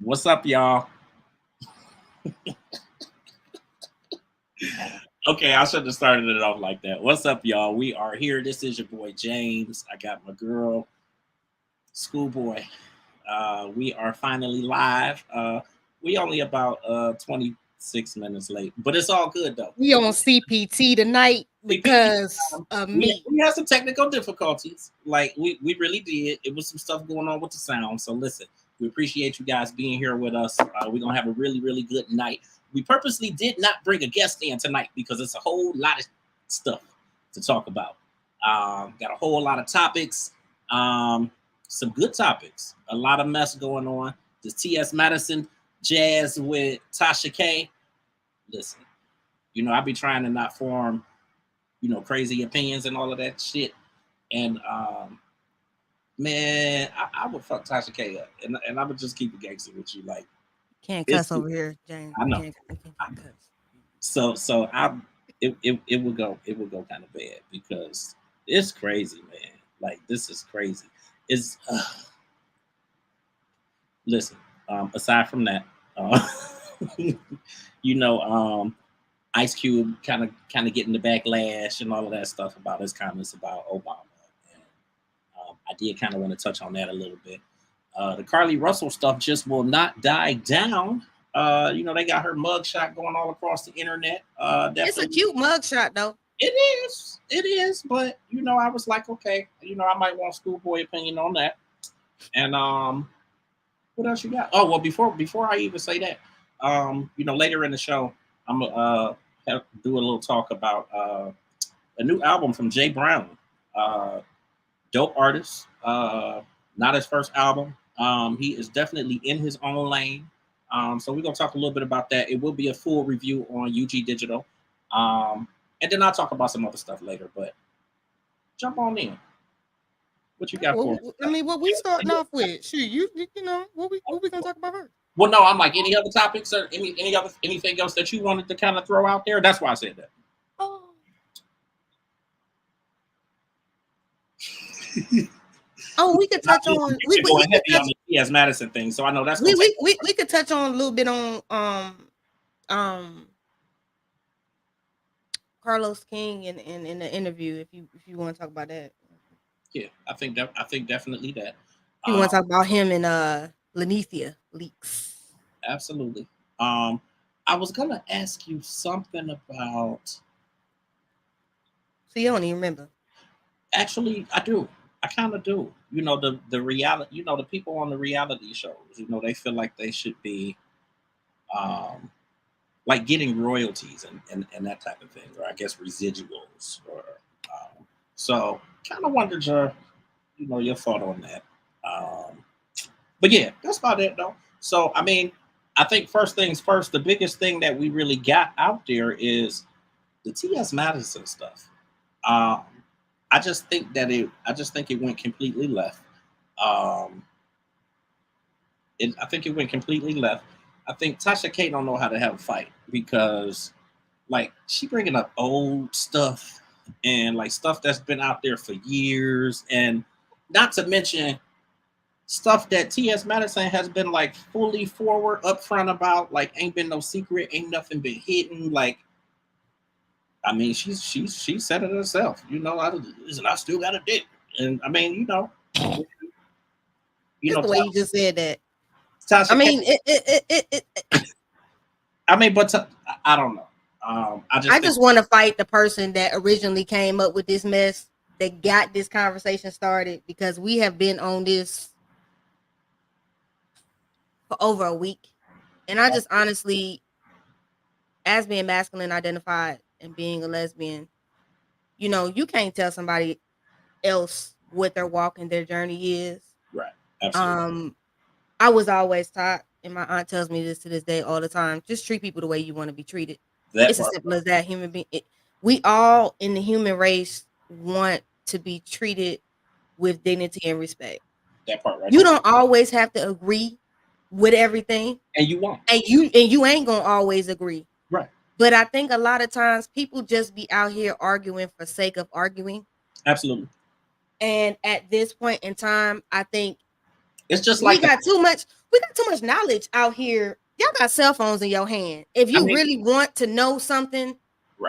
What's up, y'all? Okay, I should have started it off like that. What's up, y'all? We are here. This is your boy James. I got my girl, SkoolBoi. We are finally live. We only about 26 minutes late, but it's all good though. We on CPT tonight because of me. We had some technical difficulties. Like we really did. It was some stuff going on with the sound. So listen, we appreciate you guys being here with us. We're gonna have a really, really good night. We purposely did not bring a guest in tonight because it's a whole lot of stuff to talk about. Got a whole lot of topics. Some good topics. A lot of mess going on. The T.S. Madison jazz with Tasha K. Listen, I be trying to not form, crazy opinions and all of that shit. And man, I would fuck Tasha K up, and I would just keep it gangster with you. Like, can't cuss over here, James. I know. Can't cuss. So it would go kind of bad because it's crazy, man. Like, this is crazy. It's listen. Aside from that, Ice Cube kind of getting the backlash and all of that stuff about his comments about Obama. And, I did kind of want to touch on that a little bit. The Carly Russell stuff just will not die down. They got her mugshot going all across the internet. It's a cute mugshot, though. It is. But I was like, okay, I might want SkoolBoi opinion on that. And what else you got? Oh well, before I even say that, later in the show, I'm gonna do a little talk about a new album from Jay Brown. Dope artist. Not his first album. He is definitely in his own lane. So we're gonna talk a little bit about that. It will be a full review on UG Digital. And then I'll talk about some other stuff later. But jump on in. What you got for? I mean, what we starting off with? Shoot, you know what we gonna talk about her? Well, no, I'm like, any other topics or anything else that you wanted to kind of throw out there? That's why I said that. Oh, we could touch on. We going heavy on the T.S. Madison thing, so I know that's. We could touch on a little bit on Carlos King in the interview if you want to talk about that. Yeah, I think definitely that. You want to talk about him and Lanithia leaks? Absolutely. I was gonna ask you something about. So you don't even remember? Actually, I do. I kind of do. The reality. The people on the reality shows. They feel like they should be, like getting royalties and that type of thing, or I guess residuals, or so. Kind of wondered your thought on that. But yeah, that's about it though. So I mean, I think first things first, the biggest thing that we really got out there is the T.S. Madison stuff. I just think it went completely left. I think it went completely left. I think Tasha K don't know how to have a fight because, like, she bringing up old stuff and like stuff that's been out there for years, and not to mention stuff that T.S. Madison has been like fully forward, upfront about. Like, ain't been no secret, ain't nothing been hidden. Like, I mean, she said it herself. I still got a dick, and I mean, That's the way you just said that. Tasha, I mean, I don't know. I just want to fight the person that originally came up with this mess, that got this conversation started, because we have been on this for over a week. And I just honestly, as being masculine identified and being a lesbian, you can't tell somebody else what their walk and their journey is. Right. Absolutely. I was always taught, and my aunt tells me this to this day all the time, just treat people the way you want to be treated. It's as simple as that. Human being, we all in the human race want to be treated with dignity and respect. That part, right? You don't always have to agree with everything, and you won't, and you ain't gonna always agree, right? But I think a lot of times people just be out here arguing for sake of arguing. Absolutely. And at this point in time, I think It's just like we got too much knowledge out here. Y'all got cell phones in your hand. If you really want to know something,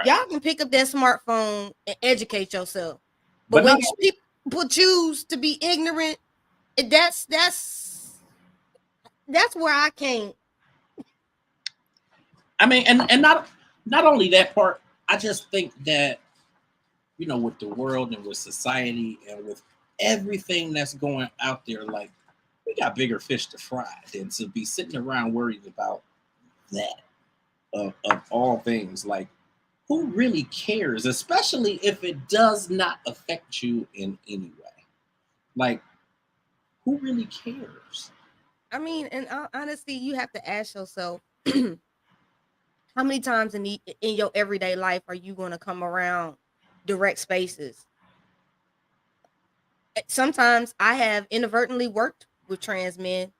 y'all can pick up that smartphone and educate yourself. But when people choose to be ignorant, that's where I can't. I mean, and not only that part, I just think that, you know, with the world and with society and with everything that's going out there, like, we got bigger fish to fry than to be sitting around worried about that of all things. Like, who really cares, especially if it does not affect you in any way? Like, who really cares? I mean, and honestly, you have to ask yourself, how many times in your everyday life are you going to come around direct spaces? Sometimes I have inadvertently worked with trans men,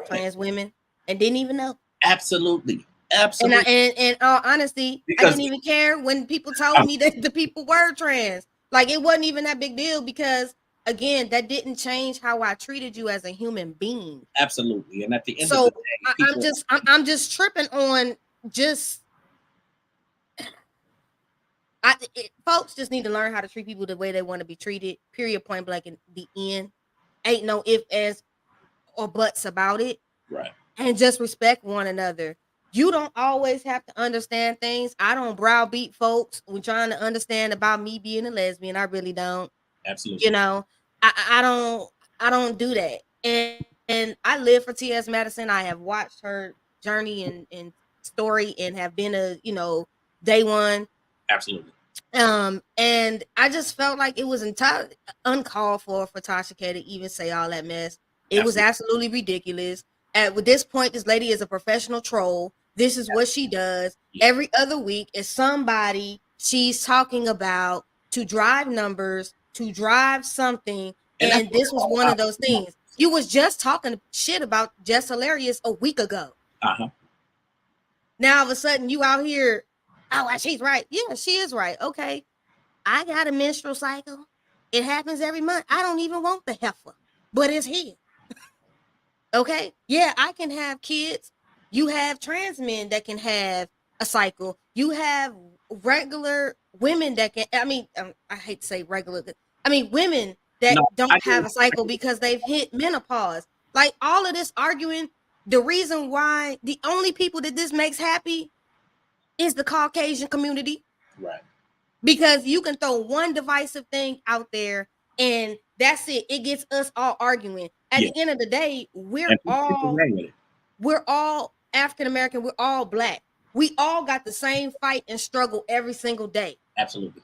trans women, and didn't even know. Absolutely. And in all honesty, I didn't even care when people told me that the people were trans. Like, it wasn't even that big deal because, again, that didn't change how I treated you as a human being. Absolutely. And at the end of the day, I'm just tripping on just. Folks just need to learn how to treat people the way they want to be treated. Period. Point blank. In the end, ain't no if, ands, or buts about it. Right. And just respect one another. You don't always have to understand things. I don't browbeat folks when trying to understand about me being a lesbian. I really don't. Absolutely. You know, I don't do that. And I live for T.S. Madison. I have watched her journey and story and have been a, day one. Absolutely. And I just felt like it was entirely uncalled for Tasha K to even say all that mess. It was absolutely ridiculous. At this point, this lady is a professional troll. This is what she does. Every other week is somebody she's talking about to drive numbers, to drive something. And this was one of those things. You was just talking shit about Jess Hilarious a week ago. Uh-huh. Now, all of a sudden, you out here, oh, she's right. Yeah, she is right. Okay. I got a menstrual cycle. It happens every month. I don't even want the heifer, but it's here. Okay. Yeah, I can have kids. You have trans men that can have a cycle. You have regular women that can, I hate to say regular. Women that don't have a cycle because they've hit menopause. Like, all of this arguing, the reason why the only people that this makes happy is the Caucasian community. Right. Because you can throw one divisive thing out there and that's it. It gets us all arguing. At the end of the day, we're all African American. We're all Black. We all got the same fight and struggle every single day. Absolutely.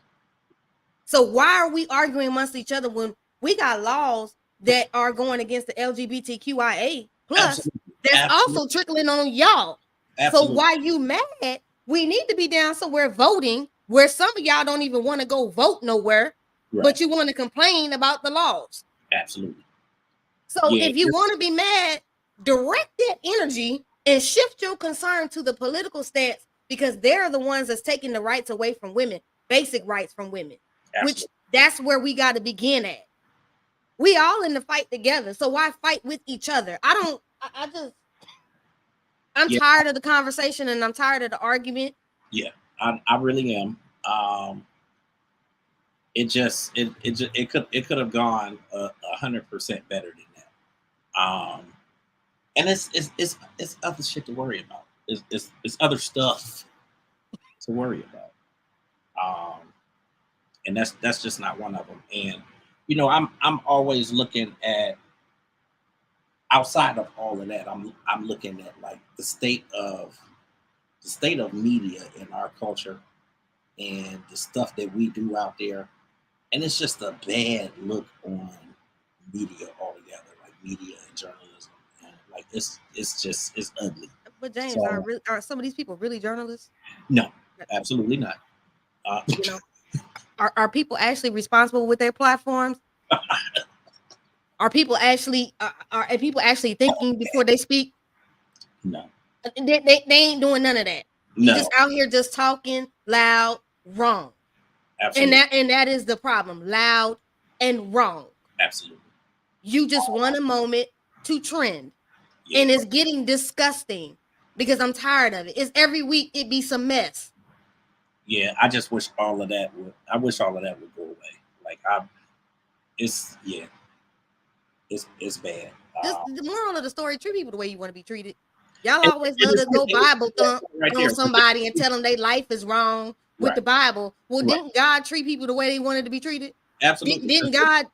So why are we arguing amongst each other when we got laws that are going against the LGBTQIA plus? That's also trickling on y'all. Absolutely. So why you mad? We need to be down somewhere voting where some of y'all don't even want to go vote nowhere, but you want to complain about the laws. Absolutely. So if you want to be mad, direct that energy and shift your concern to the political stance, because they're the ones that's taking the rights away from women, basic rights from women, which that's where we got to begin at. We all in the fight together. So why fight with each other? I'm tired of the conversation and I'm tired of the argument. Yeah, I really am. It could have gone 100% better than that. And it's other shit to worry about. It's other stuff to worry about. And that's just not one of them. And I'm always looking at, outside of all of that, I'm looking at like the state of media in our culture and the stuff that we do out there. And it's just a bad look on media altogether, like media and journalism. And like it's ugly. But James, are some of these people really journalists? No, absolutely not. Are people actually responsible with their platforms? Are people actually thinking before they speak? No. They ain't doing none of that. No. You just out here just talking loud, wrong. Absolutely. And that is the problem. Loud and wrong. Absolutely. You just want a moment to trend. Yeah. And it's getting disgusting because I'm tired of it. It's every week it be some mess. Yeah, I just wish all of that would go away. Like it's bad. The moral of the story: treat people the way you want to be treated. Y'all always love to go Bible thump on somebody and tell them their life is wrong with the Bible. Well, didn't God treat people the way they wanted to be treated? Absolutely. Didn't God?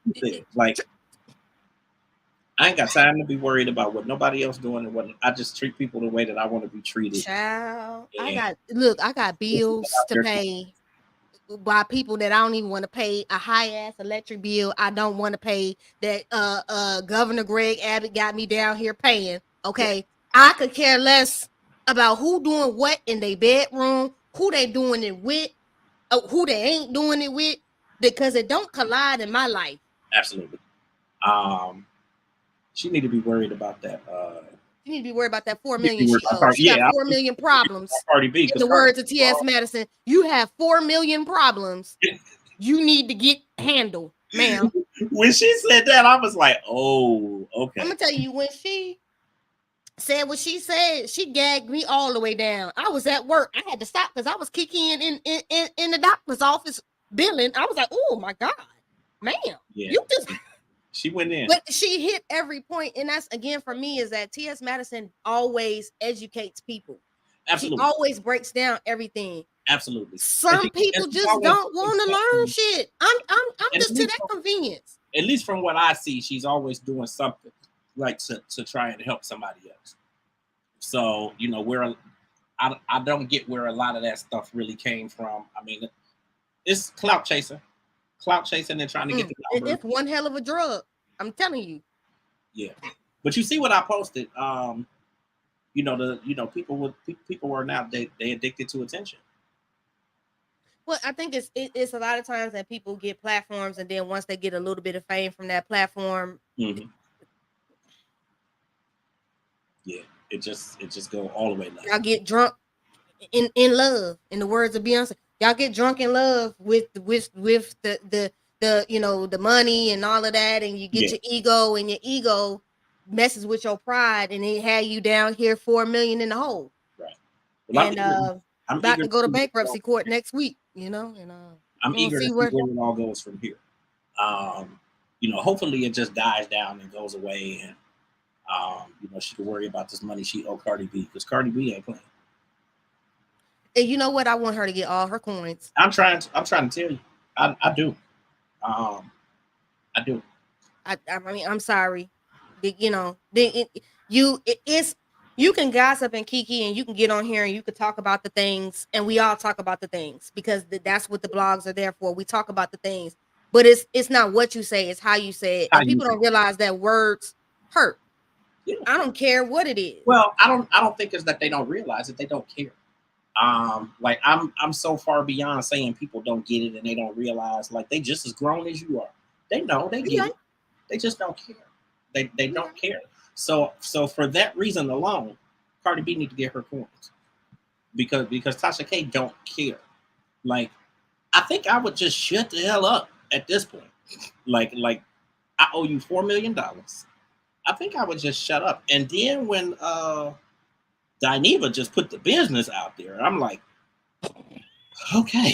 Like, I ain't got time to be worried about what nobody else doing and what I just treat people the way that I want to be treated. Child, I got bills to pay by people that I don't even want to pay. A high ass electric bill I don't want to pay that Governor Greg Abbott got me down here paying. Okay. I could care less about who doing what in their bedroom, who they doing it with, who they ain't doing it with, because it don't collide in my life. Absolutely. She need to be worried about that. You need to be worried about that 4 million she owes. She got 4 million problems. Cardi B. In the words of T.S. Madison, you have 4 million problems. You need to get handled, ma'am. When she said that, I was like, oh, okay. I'm gonna tell you, when she said what she said, she gagged me all the way down. I was at work. I had to stop because I was kicking in the doctor's office billing. I was like, oh my God, ma'am. Yeah. You just she went in. But she hit every point. And that's, again, for me, is that T.S. Madison always educates people. Absolutely. She always breaks down everything. Absolutely. Some people just don't want to learn shit. I'm just to that convenience. At least from what I see, she's always doing something like to try and help somebody else. So, you know, I don't get where a lot of that stuff really came from. I mean, it's clout chasing and trying to get the numbers. It's one hell of a drug. I'm telling you. Yeah, but you see what I posted. People are now they addicted to attention. Well, I think it's a lot of times that people get platforms, and then once they get a little bit of fame from that platform, yeah, it just go all the way left. Y'all get drunk in love, in the words of Beyonce. Y'all get drunk in love with the the money and all of that, and you get your ego, and your ego messes with your pride, and it had you down here 4 million in the hole. Right. Well, and I'm about to go to bankruptcy court next week, and I'm eager to see where it all goes from here. Hopefully it just dies down and goes away, and she can worry about this money she owed Cardi B, because Cardi B ain't playing. And you know what? I want her to get all her coins. I'm trying to tell you, I do. I do. I mean, I'm sorry. You can gossip and kiki, and you can get on here and you can talk about the things, and we all talk about the things, because that's what the blogs are there for. We talk about the things, but it's not what you say, it's how you say it. And people don't realize that words hurt. Yeah. I don't care what it is. Well, I don't think it's that they don't realize it, they don't care. Like I'm so far beyond saying people don't get it and they don't realize, like, they just as grown as you are. They know, they get it. They just don't care. They don't care. So for that reason alone, Cardi B need to get her coins, because Tasha K don't care. Like, I think I would just shut the hell up at this point. Like I owe you $4 million. I think I would just shut up. And then when Dineva just put the business out there, I'm like, okay.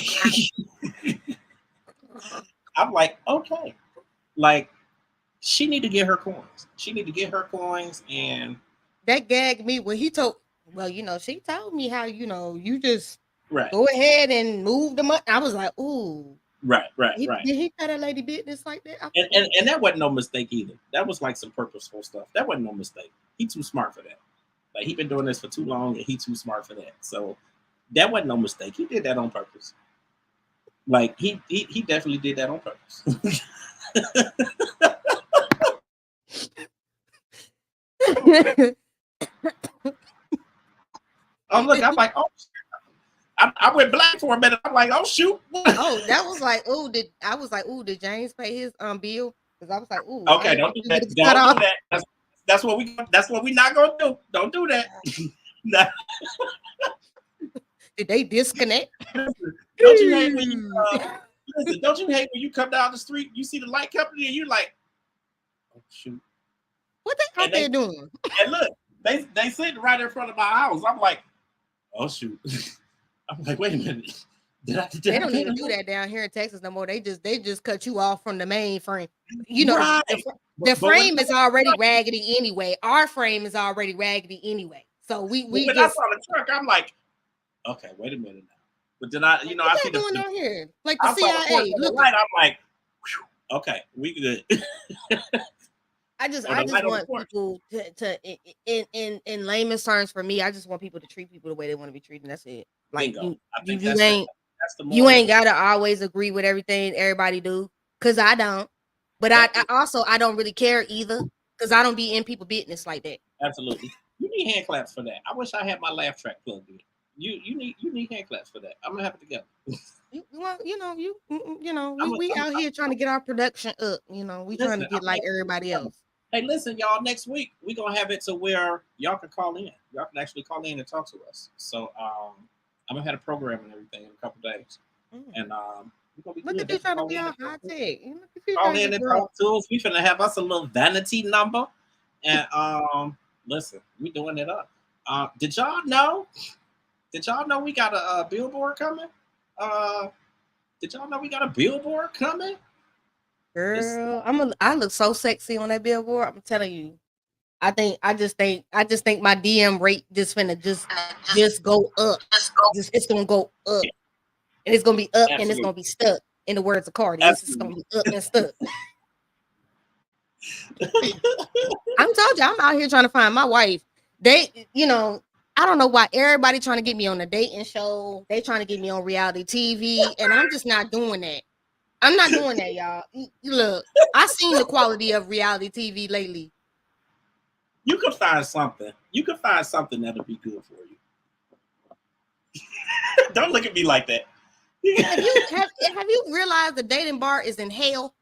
I'm like, okay. Like, she need to get her coins. She need to get her coins. And that gagged me when he told, she told me how, you just go ahead and move the money. I was like, ooh. Right. Did he tell that lady business like that? And that wasn't no mistake either. That was like some purposeful stuff. That wasn't no mistake. He too smart for that. Like, he been doing this for too long, and he too smart for that. So that wasn't no mistake. He did that on purpose. Like, he definitely did that on purpose. Oh, look, I'm like, oh, I went black for a minute. I'm like, oh, shoot. Oh, that was like, did James pay his bill? Because I was like, ooh. Okay, don't do that. Don't do that. That's what we not gonna do. Don't do that. Did they disconnect? Don't you hate when you listen? Don't you hate when you come down the street, you see the light company, and you're like, oh shoot, What they out there doing? And look, they sitting right in front of my house. I'm like, oh shoot. I'm like, wait a minute. They don't even do that down here in Texas no more. They just cut you off from the main frame. You know, right. the frame is already raggedy anyway. Our frame is already raggedy anyway. So we when just, I saw the truck, I'm like, okay, wait a minute now. But then I see the down here like the I CIA. Look, light, I'm like, okay, we good. I just want people to in layman's terms, for me, I just want people to treat people the way they want to be treated. That's it. Like you ain't gotta always agree with everything everybody do, because I don't. But I also don't really care either, because I don't be in people business like that. Absolutely. You need hand claps for that. I wish I had my laugh track plugged in. You need hand claps for that. I'm gonna have it together. We out here trying to get our production up. We trying to get like everybody else. Hey, listen, y'all. Next week we're gonna have it to where y'all can call in. Y'all can actually call in and talk to us. So I'm gonna have a program and everything in a couple days, and we're gonna be look at you trying to be all high tech. Call in and talk to us. We finna have us a little vanity number, and listen, we doing it up. Did y'all know? We got a billboard coming? Did y'all know we got a billboard coming? Girl, I look so sexy on that billboard. I'm telling you. I just think my DM rate just finna just go up. It's gonna go up. And it's gonna be up. Absolutely. And it's gonna be stuck. In the words of Cardi, it's just gonna be up and stuck. I'm told you, I'm out here trying to find my wife. They, I don't know why everybody trying to get me on a dating show. They trying to get me on reality TV, and I'm just not doing that. I'm not doing that, y'all. Look, I seen the quality of reality TV lately. You could find something. That'll be good for you. Don't look at me like that. Have you realized the dating bar is in hell?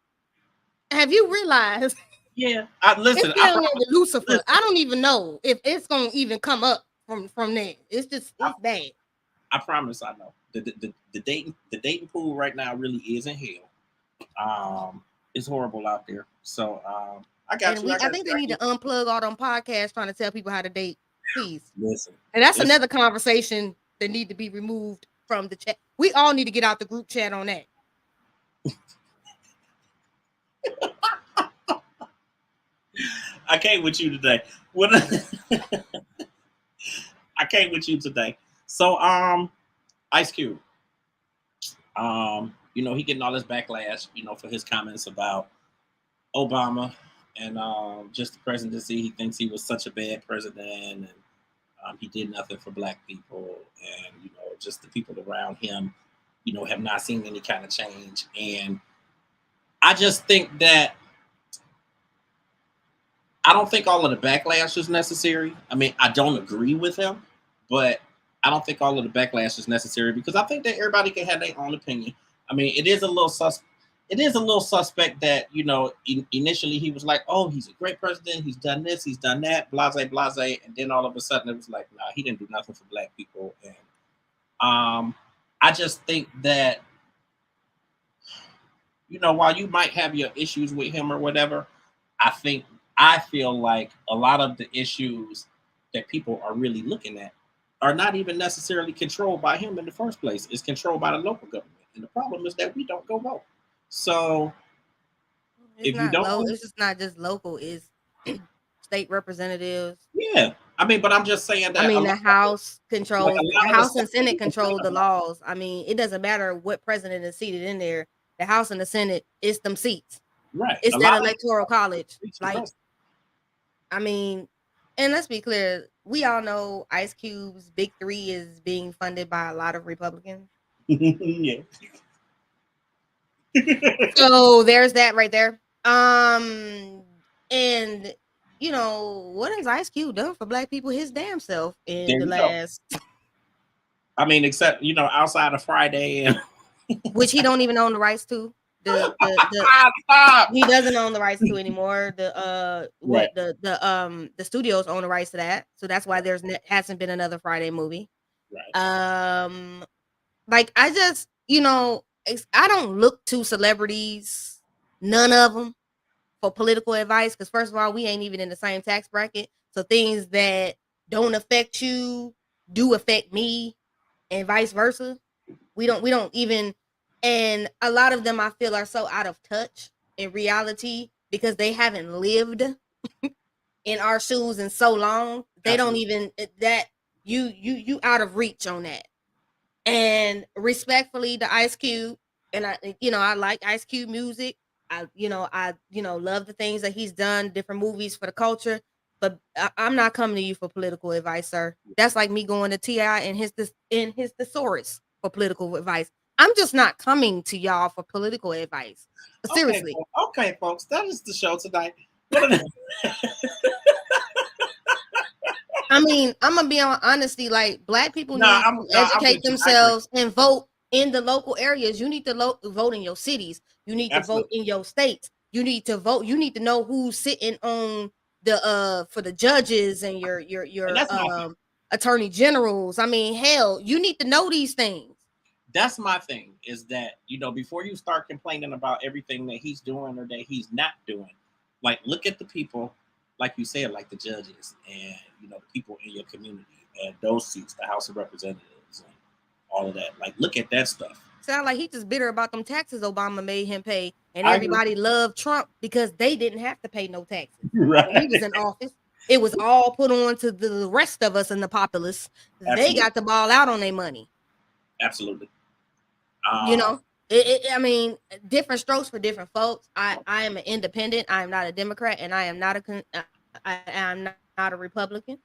Have you realized? Yeah, listen. It's down there with Lucifer. Listen. I don't even know if it's gonna even come up from there. It's bad. I promise I know. The dating pool right now really is in hell. It's horrible out there. So I got you. I think they need to unplug all them podcasts trying to tell people how to date. Please listen. And that's another conversation that need to be removed from the chat. We all need to get out the group chat on that. I came with you today. I came with you today. So Ice Cube. He getting all this backlash, for his comments about Obama and just the presidency. He thinks he was such a bad president, and he did nothing for Black people, and just the people around him, have not seen any kind of change. And I just think that I don't think all of the backlash is necessary. I mean, I don't agree with him, but I don't think all of the backlash is necessary, because I think that everybody can have their own opinion. I mean, it is a little suspect that, initially he was like, oh, he's a great president. He's done this, he's done that, blase. And then all of a sudden it was like, nah, he didn't do nothing for Black people. And I just think that, while you might have your issues with him or whatever, I feel like a lot of the issues that people are really looking at are not even necessarily controlled by him in the first place. It's controlled by the local government. And the problem is that we don't go vote. So it's just not just local, it's state representatives. Yeah. I mean, but I'm just saying that. I mean, the House controls, the House and Senate control the laws. I mean, it doesn't matter what president is seated in there. The House and the Senate, it's them seats. Right. It's that electoral college. Like, I mean, and let's be clear, we all know Ice Cube's Big Three is being funded by a lot of Republicans. Yeah. So there's that right there. And what has Ice Cube done for Black people his damn self in the last? I mean, except outside of Friday, and which he don't even own the rights to. The he doesn't own the rights to anymore. The studios own the rights to that, so that's why hasn't been another Friday movie. Right. Like I just I don't look to celebrities, none of them, for political advice, because first of all, we ain't even in the same tax bracket. So things that don't affect you do affect me, and vice versa. We don't even, and a lot of them I feel are so out of touch in reality because they haven't lived in our shoes in so long. They don't even that you out of reach on that. And respectfully to Ice Cube, and I like Ice Cube music. I love the things that he's done, different movies for the culture. But I'm not coming to you for political advice, sir. That's like me going to T.I. and his thesaurus for political advice. I'm just not coming to y'all for political advice. Seriously. Okay, folks, that is the show tonight. I mean, I'm gonna be on honesty. Like, Black people need to educate themselves and vote in the local areas. You need to vote in your cities. You need to vote in your states. You need to vote. You need to know who's sitting on the for the judges and your attorney generals. I mean, hell, you need to know these things. That's my thing, is that, before you start complaining about everything that he's doing or that he's not doing, like, look at the people, like you said, like the judges and, the people in your community and those seats, the House of Representatives and all of that. Like, look at that stuff. Sound like he just bitter about them taxes Obama made him pay, and everybody loved Trump because they didn't have to pay no taxes when he was in office. It was all put on to the rest of us and the populace. They got to ball out on their money. Absolutely. I mean, different strokes for different folks. I am an independent. I am not a Democrat, and I am not a Republican.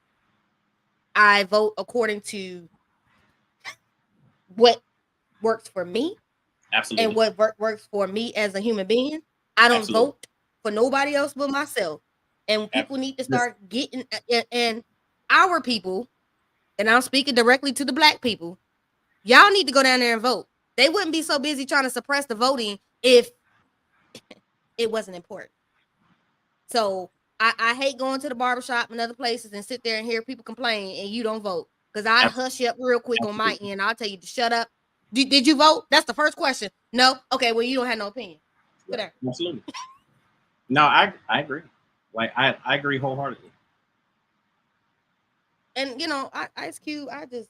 I vote according to what works for me. Absolutely. And what works for me as a human being. I don't vote for nobody else but myself. And people need to start getting, and our people, and I'm speaking directly to the Black people, y'all need to go down there and vote. They wouldn't be so busy trying to suppress the voting if it wasn't important. So I hate going to the barbershop and other places and sit there and hear people complain and you don't vote. Because I'd hush you up real quick on my end. I'll tell you to shut up. Did you vote? That's the first question. No? Okay, well, you don't have no opinion. Right. Absolutely. No, I agree. Like, I agree wholeheartedly. And, Ice Cube, I just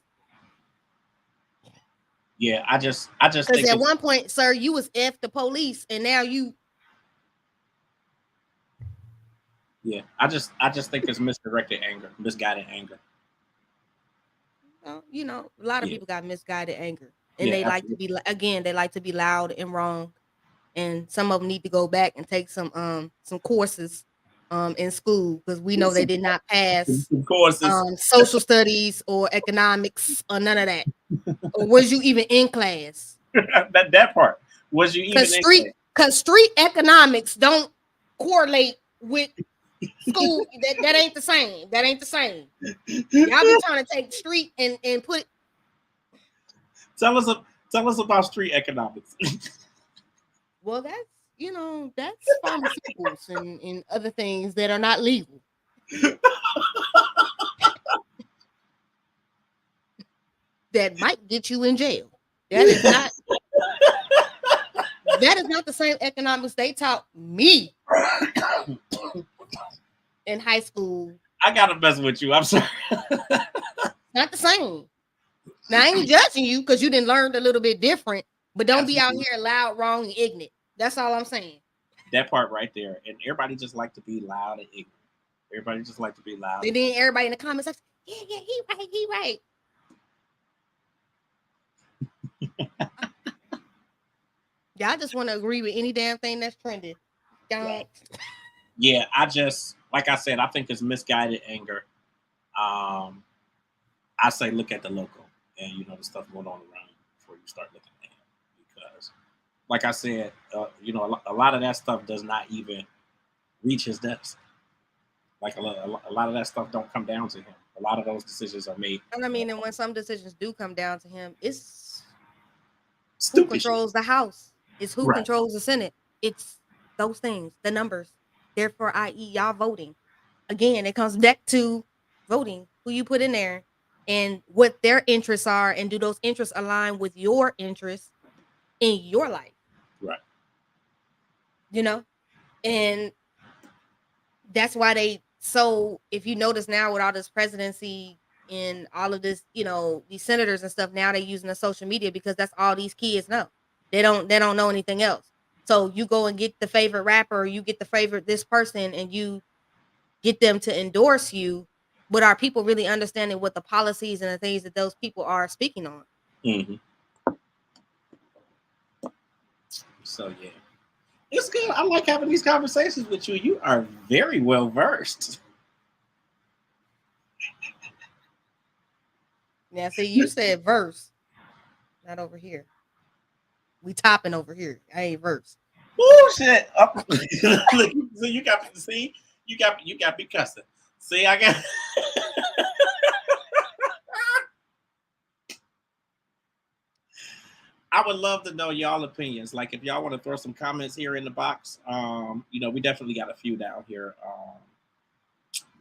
think because at one point, sir, you was F the police, and now you. Yeah, I just think it's misdirected anger, misguided anger. Well, a lot of people got misguided anger, and they like to be they like to be loud and wrong, and some of them need to go back and take some courses in school, because we know they did not pass social studies or economics or none of that. Or was you even in class? that part. Was you even in class? Because street economics don't correlate with school. that ain't the same. That ain't the same. Y'all be trying to take street and put. Tell us about street economics. Well, that's pharmaceuticals and other things that are not legal. That might get you in jail. That is not. That is not the same economics they taught me in high school. I gotta mess with you. I'm sorry. Not the same. Now, I ain't judging you because you didn't learn a little bit different, but don't be out here loud, wrong, and ignorant. That's all I'm saying. That part right there. And everybody just like to be loud and ignorant. Everybody just like to be loud. And then everybody in the comments like, yeah, he right. Y'all just want to agree with any damn thing that's trending. Yeah, like I said, I think it's misguided anger. I say look at the local and the stuff going on around before you start looking at it. Because, like I said, a lot of that stuff does not even reach his desk. Like a lot of that stuff don't come down to him. A lot of those decisions are made. And I mean, and when some decisions do come down to him, it's stupid. Who controls the House? It's who controls the Senate. It's those things, the numbers. Therefore, i.e., y'all voting. Again, it comes back to voting, who you put in there, and what their interests are, and do those interests align with your interests in your life? Right. And that's why they. So if you notice now with all this presidency and all of this, these senators and stuff, now they're using the social media because that's all these kids know. They don't know anything else. So you go and get the favorite rapper, or you get the favorite this person, and you get them to endorse you. But are people really understanding what the policies and the things that those people are speaking on? Mm-hmm. So yeah, it's good. I like having these conversations with you. You are very well versed. Yeah, see, you said verse, not over here. We topping over here. I ain't verse. Oh shit! Oh. Look, so you got me. See, you got me cussing. See, I got. I would love to know y'all opinions. Like, if y'all want to throw some comments here in the box, we definitely got a few down here.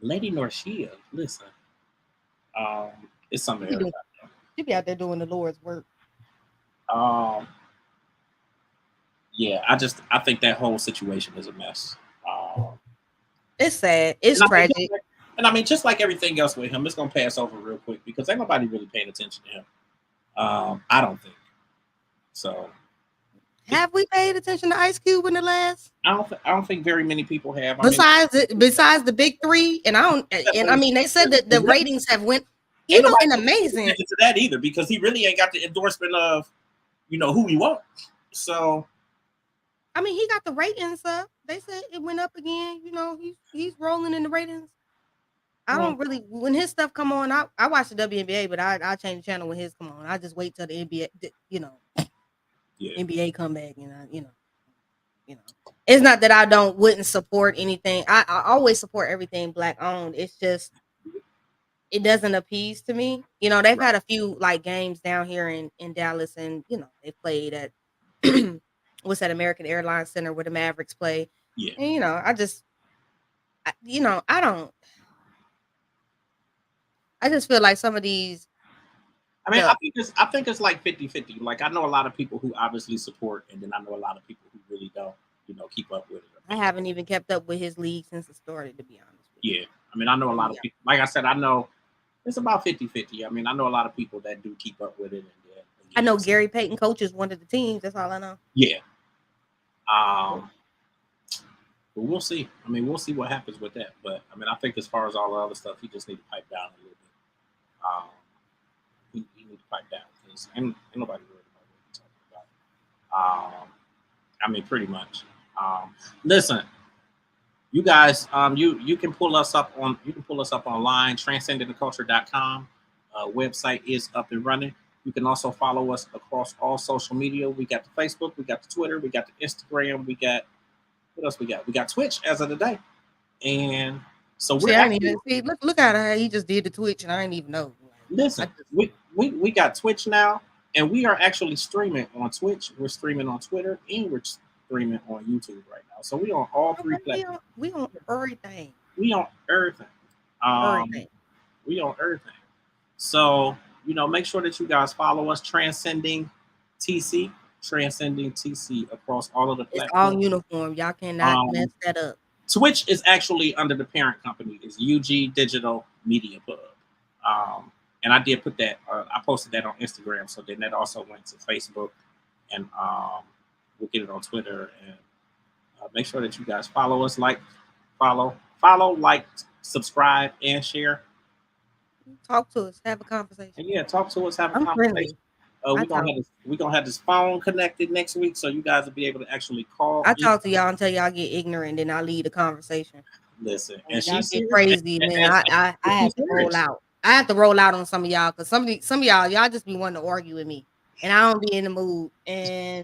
Lady Norshia, listen, it's something else. You be out there doing the Lord's work. Yeah, I think that whole situation is a mess. It's sad. It's tragic. And I mean, just like everything else with him, it's gonna pass over real quick because ain't nobody really paying attention to him. I don't think so. Have we paid attention to Ice Cube in the last? I don't think very many people have. Besides the big three, and I mean, they said that the ratings have went, and amazing. Into that either because he really ain't got the endorsement of, who he wants. So, I mean, he got the ratings up. They said it went up again. He's rolling in the ratings. I don't really, when his stuff come on, I watch the WNBA, but I change the channel when his come on. I just wait till the NBA, NBA come back, it's not that I wouldn't support anything. I always support everything Black owned. It's just, it doesn't appease to me. They've had a few like games down here in Dallas, and they played at what's that, American Airlines Center where the Mavericks play. Yeah. And I just, I just feel like some of these. I mean, I think it's like 50-50. Like, I know a lot of people who obviously support, and then I know a lot of people who really don't, keep up with it. I haven't even kept up with his league since it started, to be honest with you. Yeah. I mean, I know a lot of people. Like I said, I know it's about 50-50. I mean, I know a lot of people that do keep up with it. And I know Gary Payton coaches one of the teams. That's all I know. Yeah. But we'll see. I mean, we'll see what happens with that. But I mean, I think as far as all the other stuff, he just need to pipe down a little bit. He need to pipe down because ain't nobody worried about what he's talking about. I mean, pretty much. Listen, you guys, you can pull us up online. Transcendingtheculture.com website is up and running. You can also follow us across all social media. We got the Facebook, we got the Twitter, we got the Instagram, we got what else we got? We got Twitch as of today. And so we're look at her. He just did the Twitch and I didn't even know. Listen, we got Twitch now, and we are actually streaming on Twitch. We're streaming on Twitter, and we're streaming on YouTube right now. So we on all three platforms. We on everything. We on everything. We on everything. So make sure that you guys follow us, Transcending TC across all of the platforms. It's all uniform. Y'all cannot mess that up. Twitch is actually under the parent company. It's UG Digital Media Pub. And I did put that. I posted that on Instagram, so then that also went to Facebook, and we'll get it on Twitter. And make sure that you guys follow us, follow, like, subscribe, and share. Talk to us. Have a conversation. And yeah, talk to us. Have a conversation. We're gonna have this phone connected next week, so you guys will be able to actually call. I talk to y'all until y'all get ignorant, then I lead the conversation. Listen, and she's crazy, man. I have to roll out. I have to roll out on some of y'all because some of y'all just be wanting to argue with me, and I don't be in the mood. And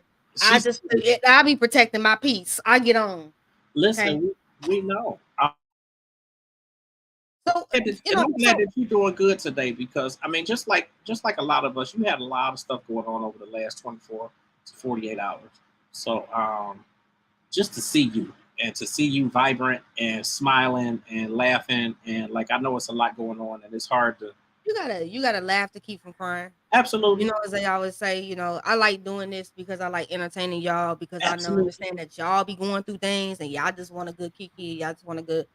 I be protecting my peace. I get on. Listen, okay? we know. So I'm glad that you're doing good today because I mean, just like a lot of us, you had a lot of stuff going on over the last 24 to 48 hours. So just to see you and to see you vibrant and smiling and laughing and like I know it's a lot going on and it's hard to. You gotta laugh to keep from crying. Absolutely. As they always say, I like doing this because I like entertaining y'all because I understand that y'all be going through things and y'all just want a good kiki, y'all just want a good.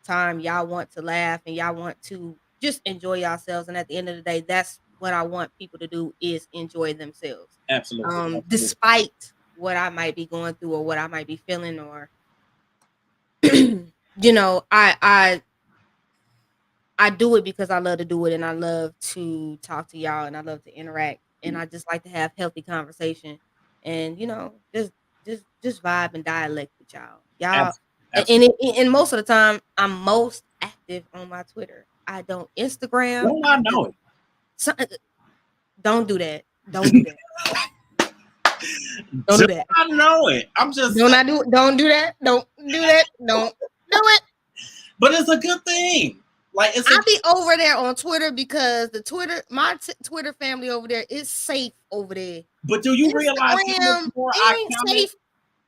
time y'all want to laugh and y'all want to just enjoy yourselves. And at the end of the day, that's what I want people to do, is enjoy themselves. Absolutely. Despite what I might be going through or what I might be feeling, or you know, I do it because I love to do it, and I love to talk to y'all, and I love to interact, and I just like to have healthy conversation, and you know, just vibe and dialect with y'all. And most of the time, I'm most active on my Twitter. I don't Instagram. Well, I know it. Don't do that. Don't do that. Don't do that. I know it. I'm just don't do that. Don't do that. Don't do it. But it's a good thing. Like I'll be over there on Twitter because my Twitter family over there is safe over there. But do you realize how much more I ain't safe?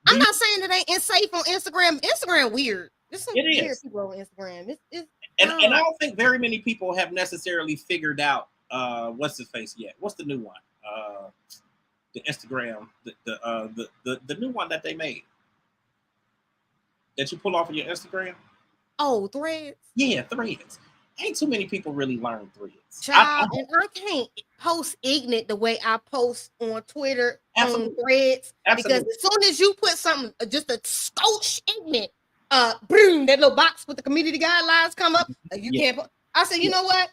I'm not saying that ain't safe on Instagram. Instagram weird. There's some weird people on Instagram. And I don't think very many people have necessarily figured out what's his face yet. What's the new one? The Instagram, the new one that they made that you pull off of your Instagram. Oh, Threads. Yeah, Threads. Ain't too many people really learn Threads. Child, and I can't post ignorant the way I post on Twitter on Threads. Because as soon as you put something, just a scotch ignorant, boom, that little box with the community guidelines come up. You can't. I said, you know what?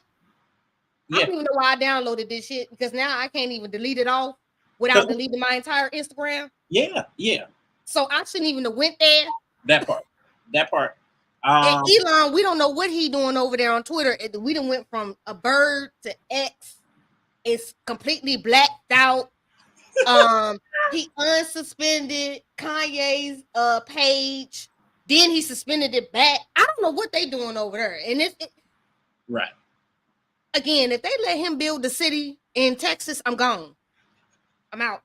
I don't even know why I downloaded this shit, because now I can't even delete it off without deleting my entire Instagram. Yeah. So I shouldn't even have went there. That part. And Elon, we don't know what he doing over there on Twitter. We done went from a bird to X. It's completely blacked out. He unsuspended Kanye's page. Then he suspended it back. I don't know what they doing over there. And right. Again, if they let him build the city in Texas, I'm gone. I'm out.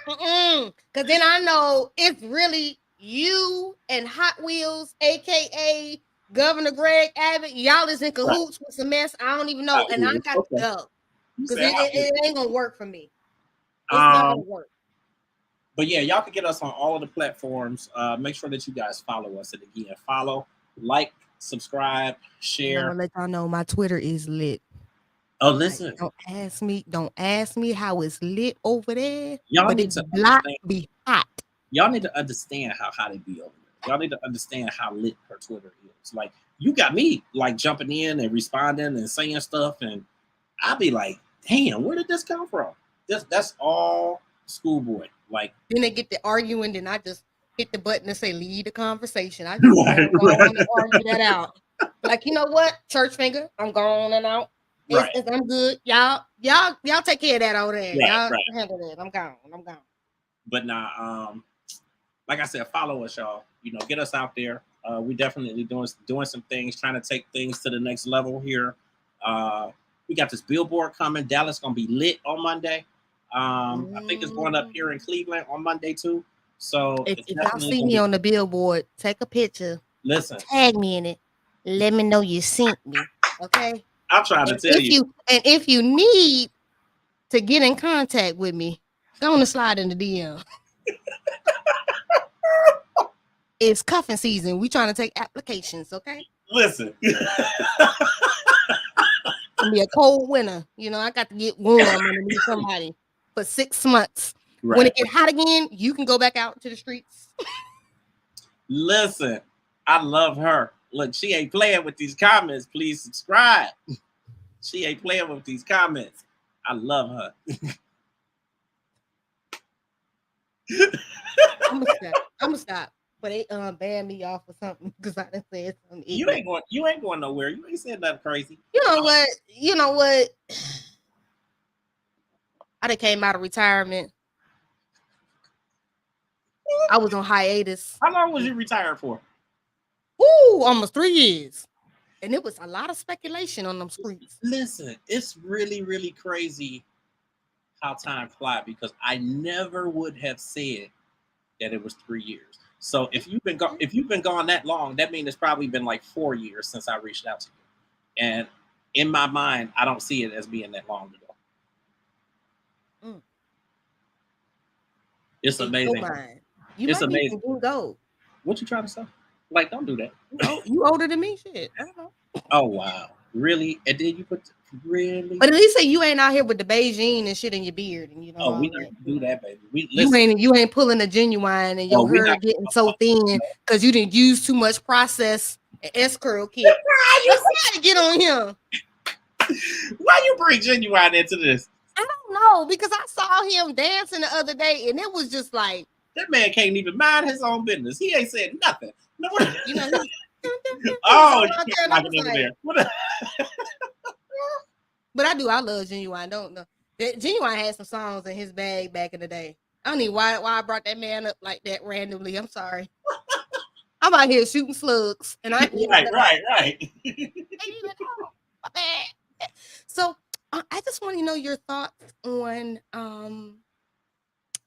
Because then I know it's really you and Hot Wheels, aka Governor Greg Abbott. Y'all is in cahoots with some mess. I don't even know. And I got to go. Because it ain't going to work for me. It's not going to work. But yeah, y'all can get us on all of the platforms. Make sure that you guys follow us. And again, follow, like, subscribe, share. I'm going to let y'all know my Twitter is lit. Oh, listen. Like, don't ask me how it's lit over there. Y'all but need to be hot. Y'all need to understand how hot it be over there. Y'all need to understand how lit her Twitter is. Like, you got me like jumping in and responding and saying stuff, and I'll be like, damn, where did this come from? That's all SkoolBoi. Like, then they get to arguing, then I just hit the button and say lead the conversation. I just go on and argue that out. Like, you know what, church finger, I'm going and out. I'm good. Y'all take care of that over there. Y'all handle that. I'm gone. But now, like I said, follow us, y'all. You know, get us out there. We definitely doing some things, trying to take things to the next level here. We got this billboard coming. Dallas gonna be lit on Monday. I think it's going up here in Cleveland on Monday too. So if y'all see me on the billboard, take a picture. Listen, tag me in it. Let me know you sent me. Okay. I'm trying to tell you. And if you need to get in contact with me, go on and slide in the DM. It's cuffing season. We trying to take applications, okay? Listen. It's gonna be a cold winter. You know, I got to get warm underneath somebody for 6 months. Right. When it get hot again, you can go back out to the streets. Listen, I love her. Look, she ain't playing with these comments. Please subscribe. She ain't playing with these comments. I love her. I'm gonna stop. But they banned me off or something because I done said something. You ain't going nowhere. You ain't said nothing crazy. You know what? I done came out of retirement. I was on hiatus. How long was you retired for? Almost 3 years. And it was a lot of speculation on them streets. Listen, it's really, really crazy how time flies, because I never would have said that it was 3 years. So if you've been gone that long, that means it's probably been like 4 years since I reached out to you. And in my mind, I don't see it as being that long ago. It's amazing. It's amazing. Go. What you trying to say? Like, don't do that. Oh, you older than me, shit. I don't know. Oh wow, really? And then you put really? But at least say you ain't out here with the Beijing and shit in your beard, and Oh, we all not that. do that, baby. We You listen. ain't pulling a genuine, and Oh, your we hair not. getting so thin No. because you didn't use too much process and S curl kit. you, Somebody get on him. why you bring Genuine into this? I don't know, because I saw him dancing the other day, and it was just like That man can't even mind his own business. He ain't said nothing. No. you know. He Oh, was out you there, and I knocking was over like, there. What? but I love Genuine. Don't know. Genuine had some songs in his bag back in the day. I don't know why I brought that man up like that randomly. I'm sorry. I'm out here shooting slugs, and I even Right, know. right. I didn't even know. My bad. So I just want to know your thoughts on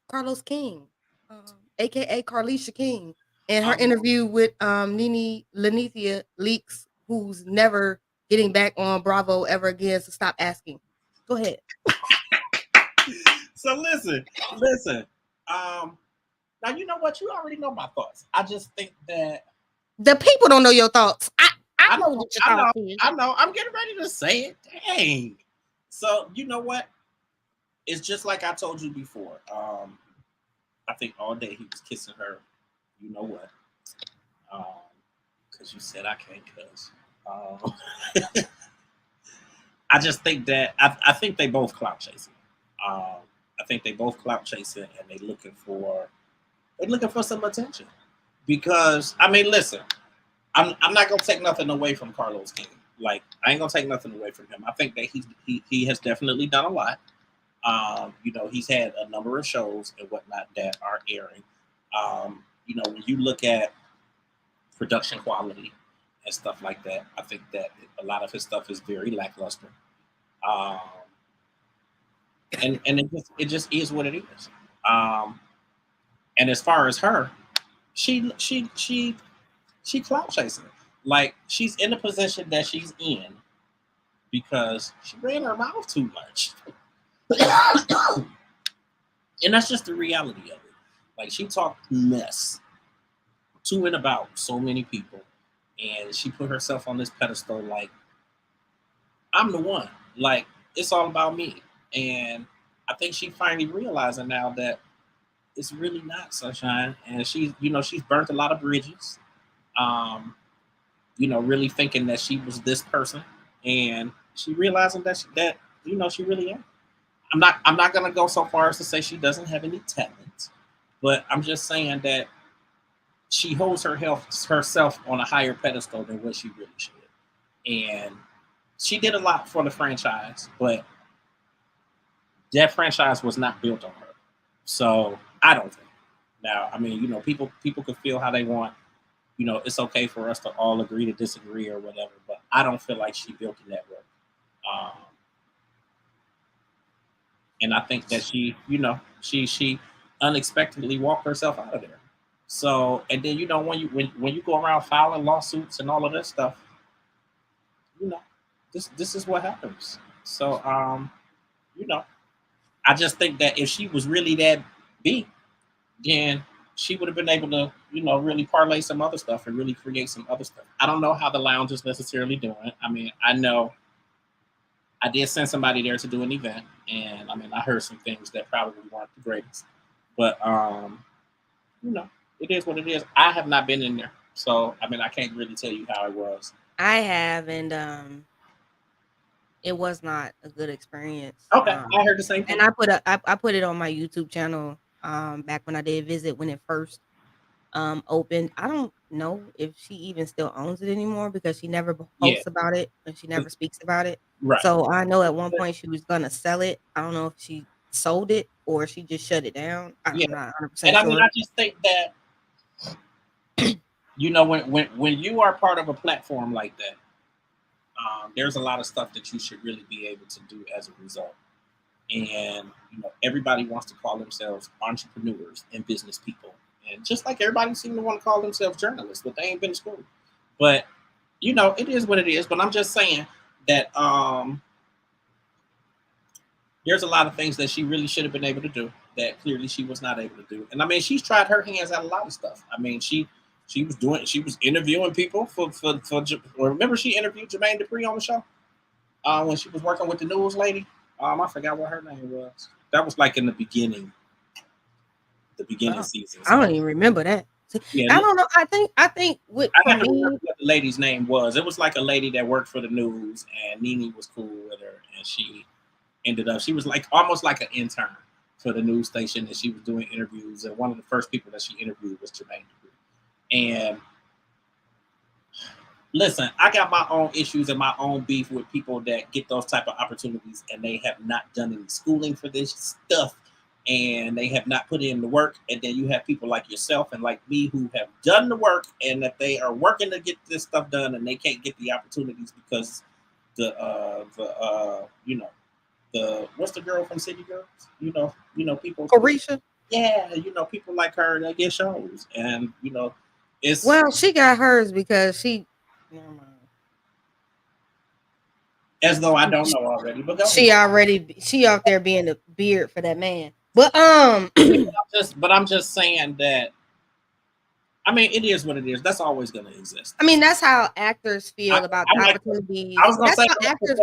Carlos King, aka Carlisha King, and her interview with Nene Lenithia Leaks, who's never getting back on Bravo ever again. So stop asking. Go ahead. So listen. Now you know what? You already know my thoughts. I just think that The people don't know your thoughts. I know what your thoughts is. I know. I'm getting ready to say it. Dang. So you know what? It's just like I told you before. I think all day he was kissing her. You know what? Because you said I can't cuss. I just think that I think they both clout chasing. I think they both clout chasing, and they're looking for some attention. Because I mean, listen, I'm not gonna take nothing away from Carlos King. Like I ain't gonna take nothing away from him. I think that he has definitely done a lot. You know, he's had a number of shows and whatnot that are airing. You know, when you look at production quality and stuff like that, I think that a lot of his stuff is very lackluster. Um, and it just is what it is. Um, and as far as her, she clout chasing. Like she's in the position that she's in because she ran her mouth too much. And that's just the reality of it. Like she talked mess to and about so many people, and she put herself on this pedestal like I'm the one. Like it's all about me. And I think she finally realizing now that it's really not sunshine. And she's burnt a lot of bridges. Um, really thinking that she was this person, and she realizing that she really ain't. I'm not gonna go so far as to say she doesn't have any talent, but I'm just saying that she holds herself on a higher pedestal than what she really should. And she did a lot for the franchise, but that franchise was not built on her. So I don't think. Now, I mean, people can feel how they want. It's okay for us to all agree to disagree or whatever, but I don't feel like she built a network. Um, and I think that she unexpectedly walked herself out of there. So, and then when you go around filing lawsuits and all of that stuff, this is what happens. So, I just think that if she was really that big, then she would have been able to, really parlay some other stuff and really create some other stuff. I don't know how the lounge is necessarily doing. I mean, I know I did send somebody there to do an event, and I mean, I heard some things that probably weren't the greatest, but it is what it is. I have not been in there, so I mean, I can't really tell you how it was. I have, and it was not a good experience. Okay, I heard the same thing. And I put it on my YouTube channel back when I did visit when it first opened. I don't know if she even still owns it anymore because she never posts about it and she never speaks about it. Right. So I know at one point she was gonna sell it. I don't know if she sold it or she just shut it down. I'm not 100% sure. And I mean, I just think that when you are part of a platform like that, there's a lot of stuff that you should really be able to do as a result. And everybody wants to call themselves entrepreneurs and business people, and just like everybody seems to want to call themselves journalists, but they ain't been to school. But it is what it is. But I'm just saying that there's a lot of things that she really should have been able to do that clearly she was not able to do. And I mean, she's tried her hands at a lot of stuff. I mean, she She was interviewing people for remember she interviewed Jermaine Dupri on the show when she was working with the news lady. I forgot what her name was. That was like in the beginning season. I don't even remember that. Yeah, I don't know. I think with I for never me, remember what the lady's name was. It was like a lady that worked for the news, and Nene was cool with her, and she was like almost like an intern for the news station, and she was doing interviews. And one of the first people that she interviewed was Jermaine Dupri. And listen, I got my own issues and my own beef with people that get those type of opportunities and they have not done any schooling for this stuff and they have not put in the work. And then you have people like yourself and like me who have done the work and that they are working to get this stuff done and they can't get the opportunities because the what's the girl from City Girls? People. Carisha. Yeah, people like her that get shows, and it's she got hers because she. As though I don't know already, but she out there being the beard for that man. But I'm just saying that. I mean, it is what it is. That's always going to exist. I mean, that's how actors feel about the opportunities. I was going to say actors,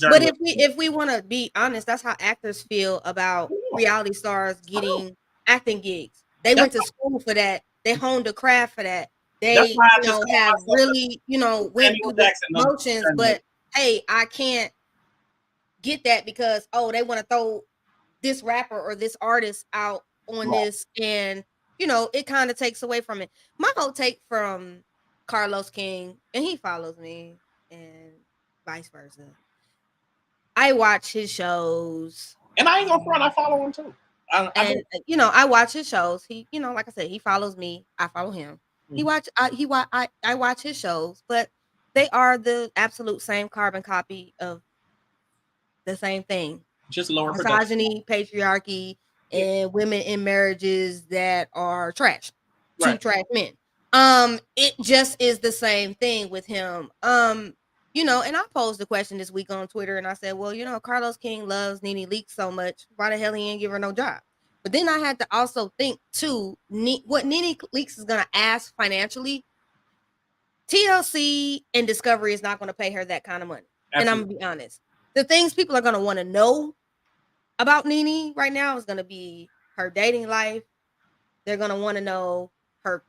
but if we want to be honest, that's how actors feel about reality stars getting acting gigs. They went to school for that. They honed the craft for that. They have really went through the emotions, but hey, I can't get that because they want to throw this rapper or this artist out on this, and it kind of takes away from it. My whole take from Carlos King, and he follows me, and vice versa. I watch his shows, and I ain't gonna front. I follow him too. I watch his shows. He, like I said, he follows me. I follow him. Mm-hmm. I watch his shows, but they are the absolute same carbon copy of the same thing. Just lower misogyny, patriarchy, and women in marriages that are trash. Two trash men. It just is the same thing with him. And I posed the question this week on Twitter, and I said, well, Carlos King loves Nene Leakes so much. Why the hell he ain't give her no job? But then I had to also think too, what Nene Leakes is gonna ask financially. TLC and Discovery is not going to pay her that kind of money. Absolutely. And I'm gonna be honest. The things people are going to want to know about Nene right now is going to be her dating life. They're going to want to know her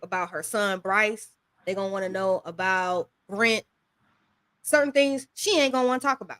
about her son Bryce. They're going to want to know about Brent. Certain things she ain't going to want to talk about.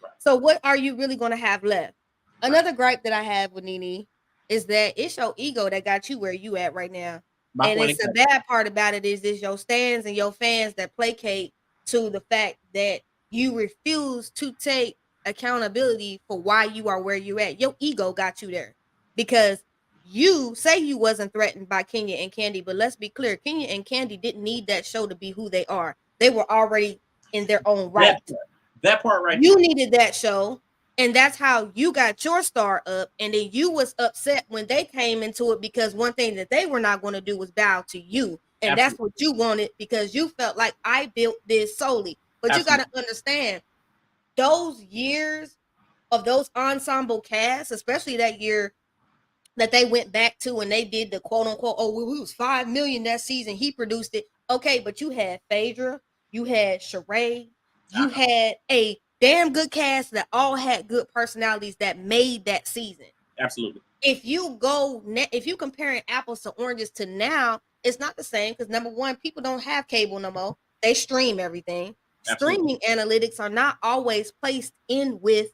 Right. So what are you really going to have left? Right. Another gripe that I have with Nene is that it's your ego that got you where you at right now. And it's the bad part about it is your stands and your fans that placate to the fact that you refuse to take accountability for why you are where you at. Your ego got you there because you say you wasn't threatened by Kenya and Candy, but let's be clear, Kenya and Candy didn't need that show to be who they are. They were already in their own right. That part right you needed that show, and that's how you got your star up, and then you was upset when they came into it because one thing that they were not going to do was bow to you, and that's what you wanted because you felt like I built this solely. But you got to understand, those years of those ensemble casts, especially that year that they went back to and they did the quote unquote, we was 5 million that season. He produced it. Okay, but you had Phaedra, you had Sheree, you had a damn good cast that all had good personalities that made that season. Absolutely. If you comparing apples to oranges to now, it's not the same because number one, people don't have cable no more. They stream everything. Absolutely. Streaming analytics are not always placed in with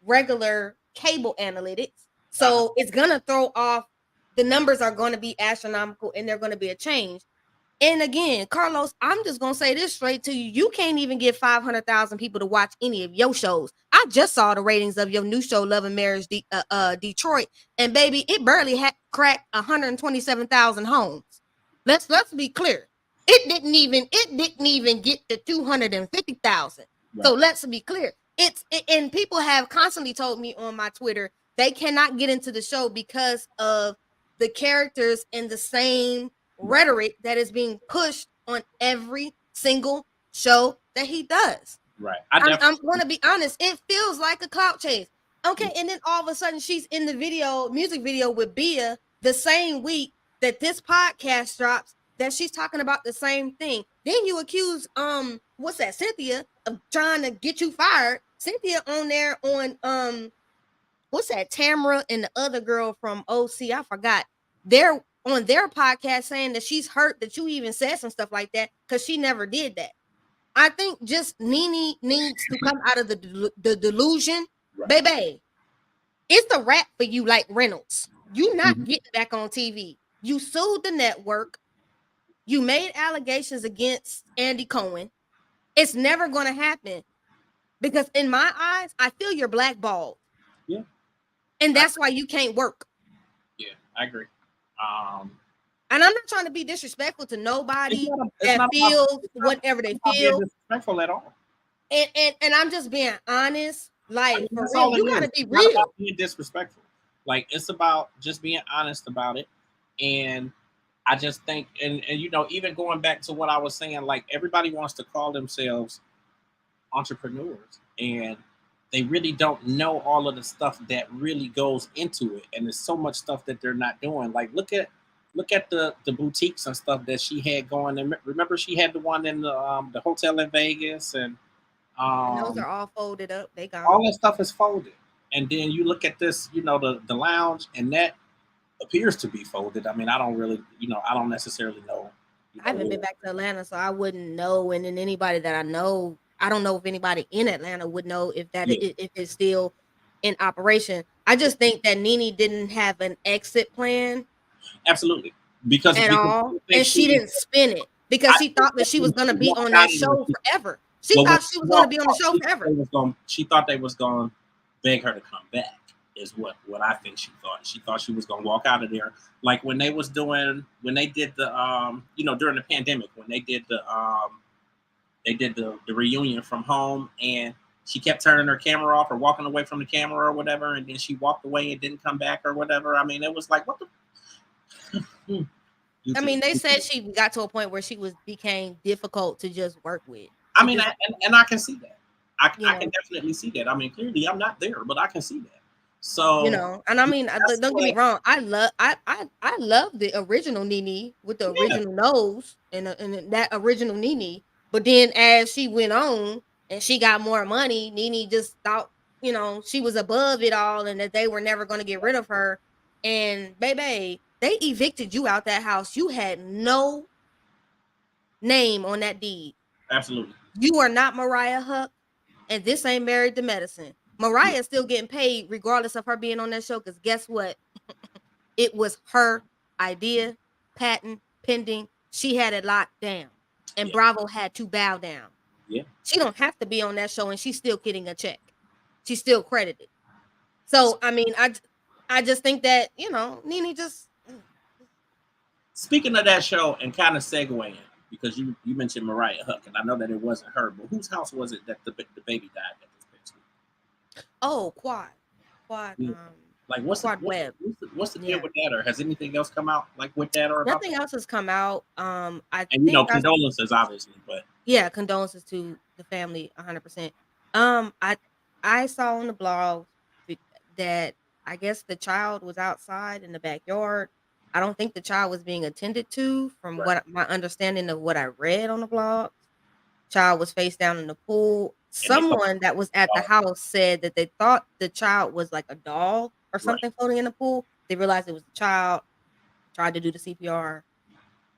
regular cable analytics. So it's going to throw off. The numbers are going to be astronomical and they're going to be a change. And again, Carlos, I'm just going to say this straight to you. You can't even get 500,000 people to watch any of your shows. I just saw the ratings of your new show, Love and Marriage Detroit. And baby, it barely had cracked 127,000 homes. Let's be clear. It didn't even get to 250,000. Right. So let's be clear. And people have constantly told me on my Twitter they cannot get into the show because of the characters and the same rhetoric that is being pushed on every single show that he does. Right. I'm going to be honest. It feels like a clout chase. Okay. And then all of a sudden she's in the music video with Bia the same week that this podcast drops. that she's talking about the same thing. Then you accuse what's that, Cynthia, of trying to get you fired. Cynthia on there on what's that, Tamara and the other girl from OC, I forgot. They're on their podcast saying that she's hurt that you even said some stuff like that because she never did that. I think just Nene needs to come out of the delusion. Right. Baby, it's a wrap for you like Reynolds. You not getting back on TV. You sued the network. You made allegations against Andy Cohen. It's never going to happen because in my eyes, I feel you're blackballed. Yeah. And that's why you can't work. Yeah, I agree. And I'm not trying to be disrespectful to nobody that feels whatever they feel. Disrespectful at all. And I'm just being honest. Like, for real, you gotta be real. About being disrespectful. Like, it's about just being honest about it. And I just think, and you know, even going back to what I was saying, like, everybody wants to call themselves entrepreneurs, and they really don't know all of the stuff that really goes into it. And there's so much stuff that they're not doing. Like, look at the boutiques and stuff that she had going. And remember, she had the one in the hotel in Vegas, and those are all folded up. They got all that stuff is folded. And then you look at this, you know, the lounge, and that appears to be folded. I mean, I don't really, you know, I don't necessarily know. I haven't been back to Atlanta, so I wouldn't know. And then anybody that I know, I don't know if anybody in Atlanta would know if that if it's still in operation. I just think that Nene didn't have an exit plan. Absolutely, because at all, and she didn't spin it because she thought that she was going to be on that show forever. She thought she was going to be on the show forever. She thought they was going to beg her to come back. Is what I think she thought. She thought she was going to walk out of there, like when they did the you know, during the pandemic, when they did the reunion from home, and she kept turning her camera off or walking away from the camera or whatever, and then she walked away and didn't come back or whatever. I mean, it was like, what the. I mean, they said she got to a point where she became difficult to just work with. I mean, and I can see that. I can definitely see that. I mean, clearly I'm not there, but I can see that. So, you know, and I mean, don't get me wrong. I love the original Nene with the original nose and that original Nene. But then as she went on and she got more money, Nene just thought, you know, she was above it all and that they were never going to get rid of her. And baby, they evicted you out that house. You had no name on that deed. Absolutely. You are not Mariah Huck, and this ain't Married to Medicine. Mariah is still getting paid regardless of her being on that show, because guess what? It was her idea, patent, pending. She had it locked down, and Bravo had to bow down. Yeah. She don't have to be on that show, and she's still getting a check. She's still credited. So, I mean, I just think that, you know, Nene just... Speaking of that show and kind of segueing, because you mentioned Mariah Huck, and I know that it wasn't her, but whose house was it that the baby died at this past week? Oh, Quad. Yeah. Like, what's the deal with that, or has anything else come out like with that, or nothing else has come out? You know, condolences, obviously, but yeah, condolences to the family, 100%. I saw on the blog that I guess the child was outside in the backyard. I don't think the child was being attended to, from what my understanding of what I read on the blog. Child was face down in the pool. Someone that was at the house said that they thought the child was like a doll or something floating in the pool. They realized it was the child, tried to do the CPR.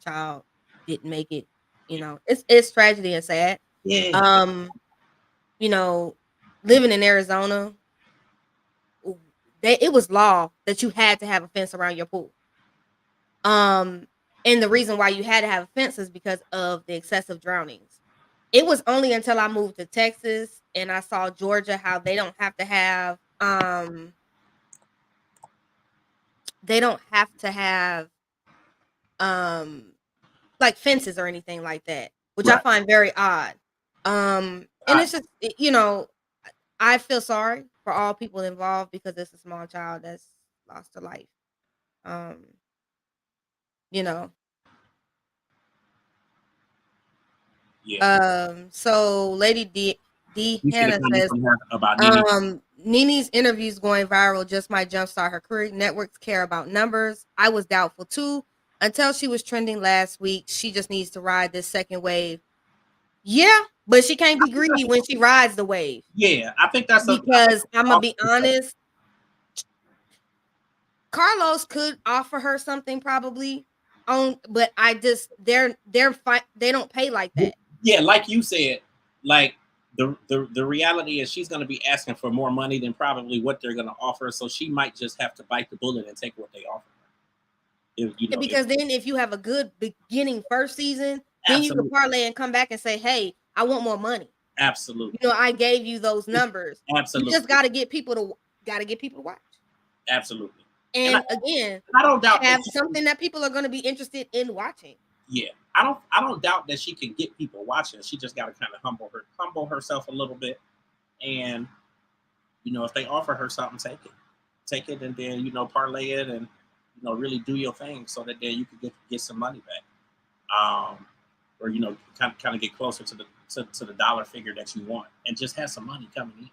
Child didn't make it. You know, it's tragedy and sad. Yeah. You know, living in Arizona, it was law that you had to have a fence around your pool. And the reason why you had to have a fence is because of the excessive drownings. It was only until I moved to Texas and I saw Georgia how they don't have to have like fences or anything like that, which I find very odd. And it's just, you know, I feel sorry for all people involved because it's a small child that's lost a life. You know. So Lady D Hannah says about Nene's interviews going viral just might jumpstart her career. Networks care about numbers. I was doubtful too. until she was trending last week, she just needs to ride this second wave. Yeah, but she can't be greedy when she rides the wave. Yeah, I think that's because I'm gonna be honest. Carlos could offer her something probably on, but I just they don't pay like that. Yeah, like you said, like the reality is she's going to be asking for more money than probably what they're going to offer, so she might just have to bite the bullet and take what they offer her. Because then if you have a good beginning first season, then you can parlay and come back and say, "Hey, I want more money." Absolutely. You know, I gave you those numbers. Absolutely. You just got to get people to watch. Absolutely. And again, I don't doubt have something that people are going to be interested in watching. Yeah, I don't doubt that she can get people watching. She just got to kind of humble herself a little bit, and if they offer her something, take it, and then parlay it, and really do your thing so that then you can get some money back, or kind of get closer to the dollar figure that you want, and just have some money coming in.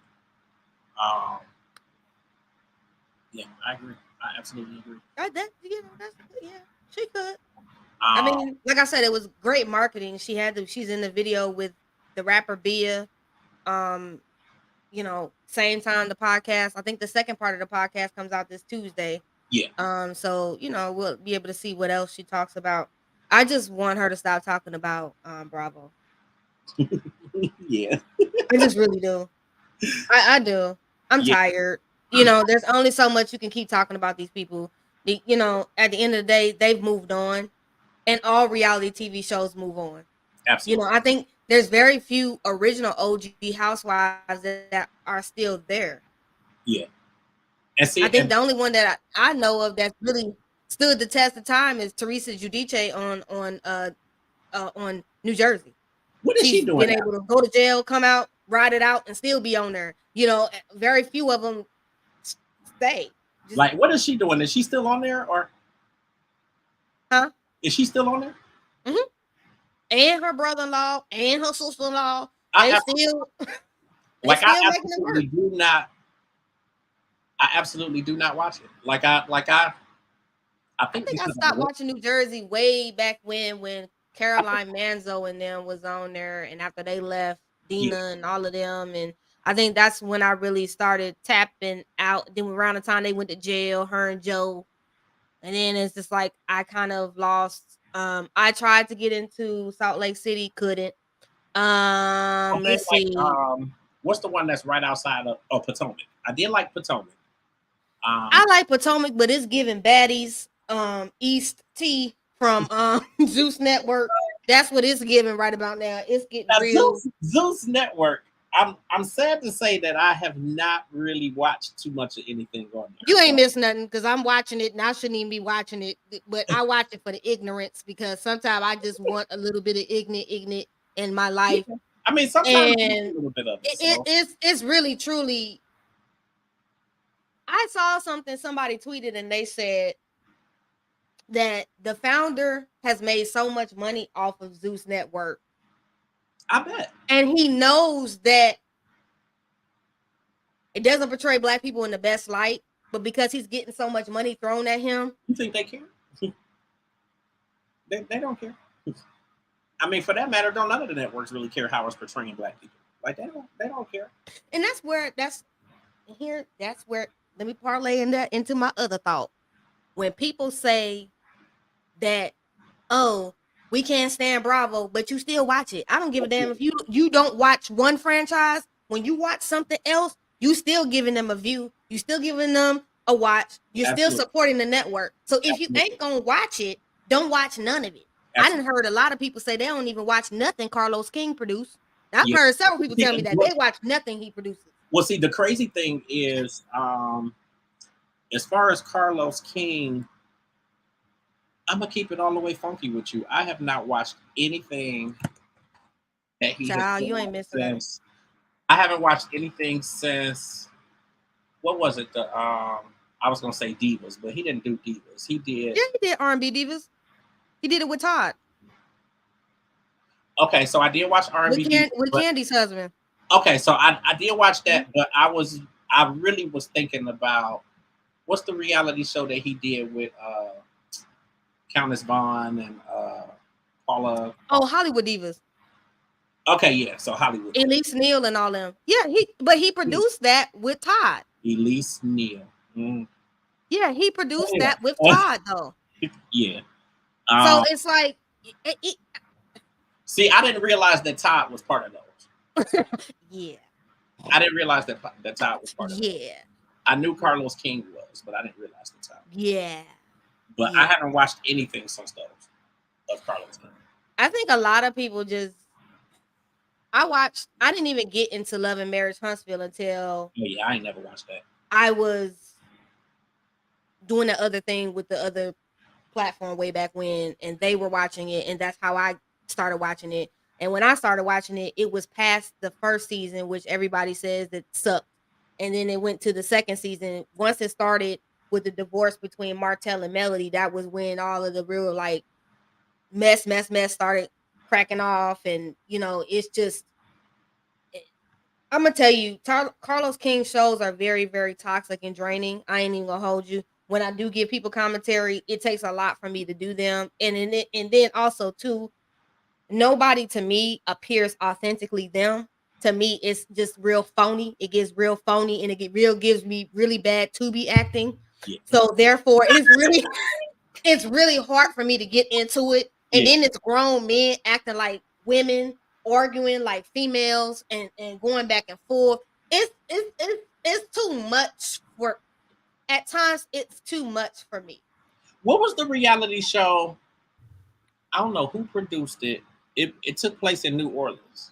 Yeah, I agree. I absolutely agree. She could. I mean, like I said, it was great marketing. She's in the video with the rapper Bia. Same time the podcast. I think the second part of the podcast comes out this Tuesday. Yeah. So we'll be able to see what else she talks about. I just want her to stop talking about Bravo. Yeah. I just really do. I do. I'm tired. There's only so much you can keep talking about these people. At the end of the day, they've moved on, and all reality TV shows move on. Absolutely. I think there's very few original OG housewives that are still there. Yeah. And see, I think the only one that I know of that's really stood the test of time is Teresa Giudice on New Jersey. What is she doing? Been able to go to jail, come out, ride it out, and still be on there. Very few of them stay. Like, what is she doing? Is she still on there, or? Huh? Is she still on there? Mm-hmm. And her brother-in-law and her sister-in-law, I absolutely do not watch it. I think I stopped watching New Jersey way back when Caroline Manzo and them was on there, and after they left, Dina and all of them, and I think that's when I really started tapping out. Then around the time they went to jail, her and Joe, and then it's just like I kind of lost. I tried to get into Salt Lake City, couldn't. Let's see. What's the one that's right outside of Potomac? I did like Potomac. I like Potomac, but it's giving baddies. East T from Zeus Network. That's what it's giving right about now. It's getting real. Zeus Network. I'm sad to say that I have not really watched too much of anything on there. You ain't missed nothing because I'm watching it and I shouldn't even be watching it, but I watch it for the ignorance because sometimes I just want a little bit of ignorant in my life. Yeah. I mean, sometimes a little bit of it. It's really truly. I saw somebody tweeted and they said that the founder has made so much money off of Zeus Network. I bet. And he knows that it doesn't portray Black people in the best light, but because he's getting so much money thrown at him. You think they care? They don't care. I mean, for that matter, none of the networks really care how it's portraying Black people. Like, they don't care. And that's where let me parlay into my other thought. When people say that, oh, we can't stand Bravo, but you still watch it. I don't give a damn if you don't watch one franchise. When you watch something else, you still giving them a view. You still giving them a watch. You're still supporting the network. So if you ain't gonna watch it, don't watch none of it. I done heard a lot of people say they don't even watch nothing Carlos King produced. I've heard several people tell me that they watch nothing he produces. Well, see, the crazy thing is, as far as Carlos King, I'm gonna keep it all the way funky with you. I have not watched anything that he has. You ain't missing that. I haven't watched anything since, what was it? I was gonna say Divas, but he didn't do Divas. He did. Yeah, he did R&B Divas. He did it with Todd. Okay, so I did watch R&B Divas with Candy's husband. Okay, so I did watch that, but I really was thinking about what's the reality show that he did with Countess Vaughn and Paula. Oh, Hollywood Divas. Okay, yeah. So Hollywood. Elise Neal and all them. Yeah, he produced that with Todd. Elise Neal. Mm. Yeah, he produced that with Todd though. Yeah. So it's like, see, I didn't realize that Todd was part of those. Yeah. I didn't realize that Todd was part of those. Yeah. I knew Carlos King was, but I didn't realize the Todd. Yeah. But I haven't watched anything since those of Carlos King. I think a lot of people just. I didn't even get into Love and Marriage Huntsville until. Oh, yeah, I ain't never watched that. I was doing the other thing with the other platform way back when, and they were watching it, and that's how I started watching it. And when I started watching it, it was past the first season, which everybody says that sucked. And then it went to the second season. Once it started with the divorce between Martell and Melody, that was when all of the real like mess started cracking off. And it's just, I'm gonna tell you, Carlos King shows are very, very toxic and draining. I ain't even gonna hold you. When I do give people commentary, it takes a lot for me to do them. And then also too, nobody to me appears authentically them. To me, it's just real phony. It gets real phony, and gives me really bad Tubi acting. Yeah. So therefore, it's really hard for me to get into it. And then it's grown men acting like women, arguing like females, and going back and forth. It's too much for. At times, it's too much for me. What was the reality show? I don't know who produced it. It took place in New Orleans.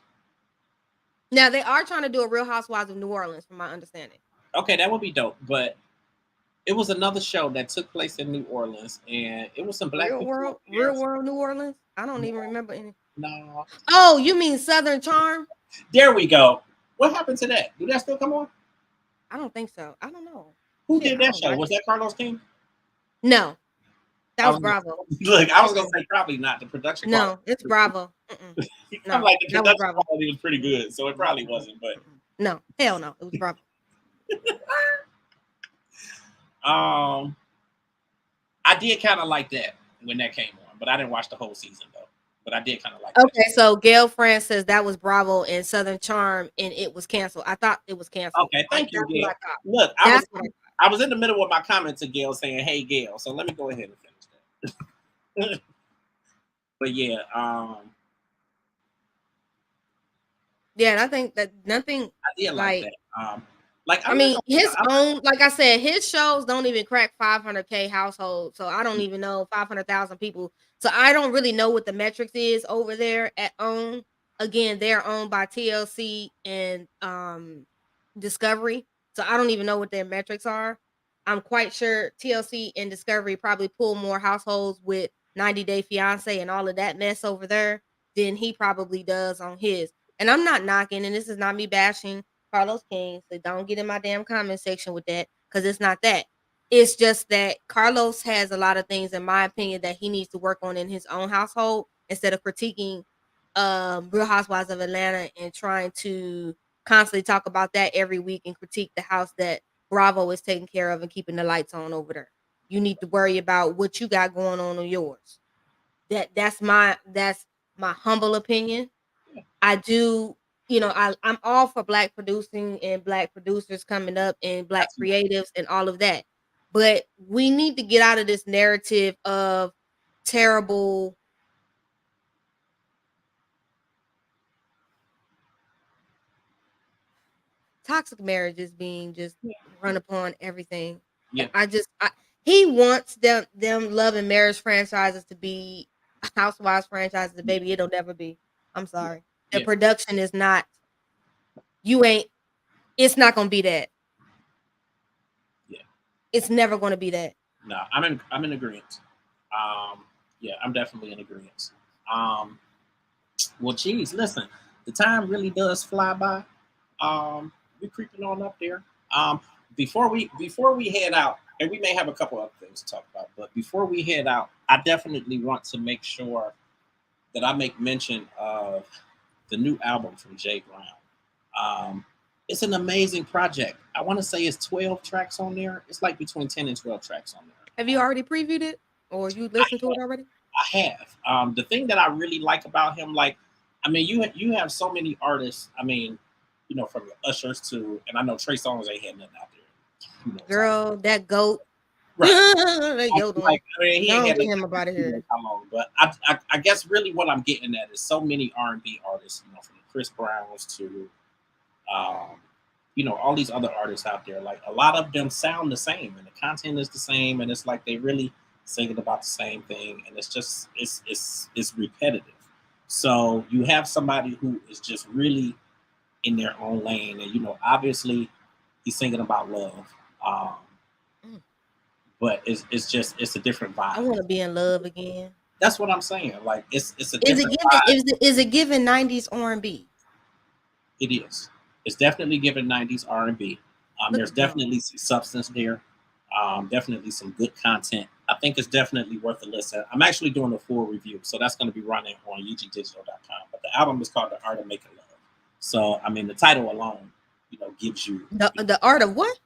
Now they are trying to do a Real Housewives of New Orleans, from my understanding. Okay, that would be dope. But it was another show that took place in New Orleans, and it was some black Real World New Orleans. I don't even remember any. No. Oh, you mean Southern Charm? There we go. What happened to that? Do that still come on? I don't think so. I don't know. Who did that show? Was that Carlos King? No. That was Bravo. Look, I was gonna say probably not. The production. No, it's Bravo. No, I'm like the production quality was pretty good, so it probably wasn't. But no, hell no, it was Bravo. I did kind of like that when that came on, but I didn't watch the whole season though. But I did kind of like. Okay, so Gail France says that was Bravo and Southern Charm, and it was canceled. I thought it was canceled. Okay, thank you, Gail. Look, I was in the middle of my comment to Gail saying, "Hey, Gail." So let me go ahead and finish that. But yeah, yeah, and I think that nothing. I did like that. I mean, his own, like I said, his shows don't even crack 500K households. So I don't even know 500,000 people. So I don't really know what the metrics is over there at OWN. Again, they're owned by TLC and Discovery. So I don't even know what their metrics are. I'm quite sure TLC and Discovery probably pull more households with 90 Day Fiance and all of that mess over there than he probably does on his. And I'm not knocking, and this is not me bashing Carlos King, so don't get in my damn comment section with that, because it's not that. It's just that Carlos has a lot of things, in my opinion, that he needs to work on in his own household instead of critiquing Real Housewives of Atlanta and trying to constantly talk about that every week and critique the house that Bravo is taking care of and keeping the lights on over there. You need to worry about what you got going on yours. That's my humble opinion. I do. I'm all for Black producing and Black producers coming up and Black creatives and all of that. But we need to get out of this narrative of terrible toxic marriages being just run upon everything. Yeah. He wants them Love and Marriage franchises to be Housewives franchises. Baby, it'll never be. I'm sorry. The production is not. It's not gonna be that. Yeah. It's never gonna be that. No, I'm in agreement. Yeah, I'm definitely in agreement. Well, geez, listen, the time really does fly by. We're creeping on up there. Before we head out, and we may have a couple other things to talk about, but before we head out, I definitely want to make sure that I make mention of the new album from Jay Brown. It's an amazing project. I want to say it's 12 tracks on there. It's like between 10 and 12 tracks on there. Have you already previewed it? or you listened to it already? I have. The thing that I really like about him, like, I mean, you have so many artists. I mean, from the Ushers to, and I know Trey Songz ain't had nothing out there. Girl, that goat. Right. I mean, he ain't don't had get him about it here. How long? But I guess really what I'm getting at is so many R&B artists, from the Chris Browns to, all these other artists out there. Like a lot of them sound the same, and the content is the same, and it's like they really singing about the same thing, and it's just it's repetitive. So you have somebody who is just really in their own lane, and obviously he's singing about love. But it's a different vibe. I want to be in love again. That's what I'm saying. Like it's a different vibe. Is it giving 90s R&B? It is. It's definitely giving 90s R&B. There's definitely some substance there. Definitely some good content. I think it's definitely worth a listen. I'm actually doing a full review, so that's going to be running on ugdigital.com. But the album is called The Art of Making Love. So I mean, the title alone, gives you the art of what?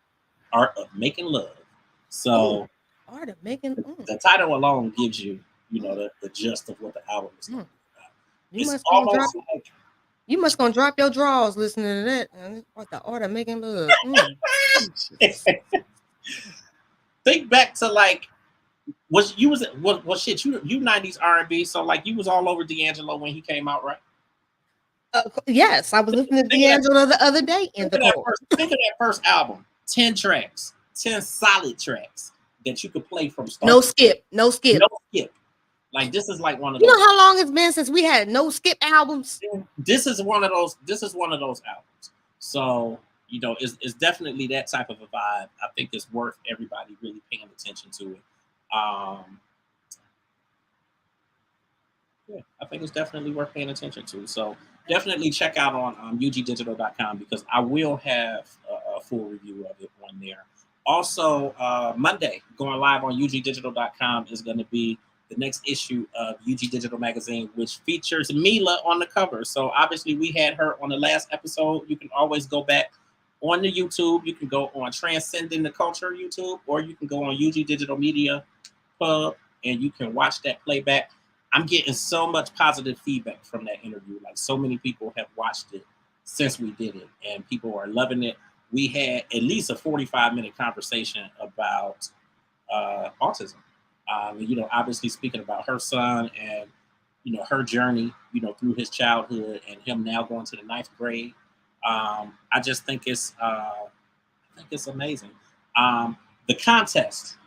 Art of Making Love. So Art of Making the title alone gives you, the gist of what the album is going to be about. You must gonna drop your drawers listening to that. What the Art of Making Love? Think back to like, you 90s R&B, so like you was all over D'Angelo when he came out, right? Yes, I was listening to D'Angelo the other day in the car. Think of that first album, 10 tracks, 10 solid tracks that you could play from start. No skip. Like this is like one of those. You know how long it's been since we had no skip albums? This is one of those albums. So, it's definitely that type of a vibe. I think it's worth everybody really paying attention to it. Yeah, I think it's definitely worth paying attention to. So definitely check out on ugdigital.com because I will have a full review of it on there. Also, Monday, going live on ugdigital.com is going to be the next issue of UG Digital Magazine, which features Mila on the cover. So obviously we had her on the last episode. You can always go back on the YouTube. You can go on Transcending the Culture YouTube, or you can go on UG Digital Media Pub and you can watch that playback. I'm getting so much positive feedback from that interview. Like so many people have watched it since we did it and people are loving it. We had at least a 45-minute conversation about autism. Obviously speaking about her son and, her journey, through his childhood and him now going to the 9th grade. I just think it's amazing. The contest,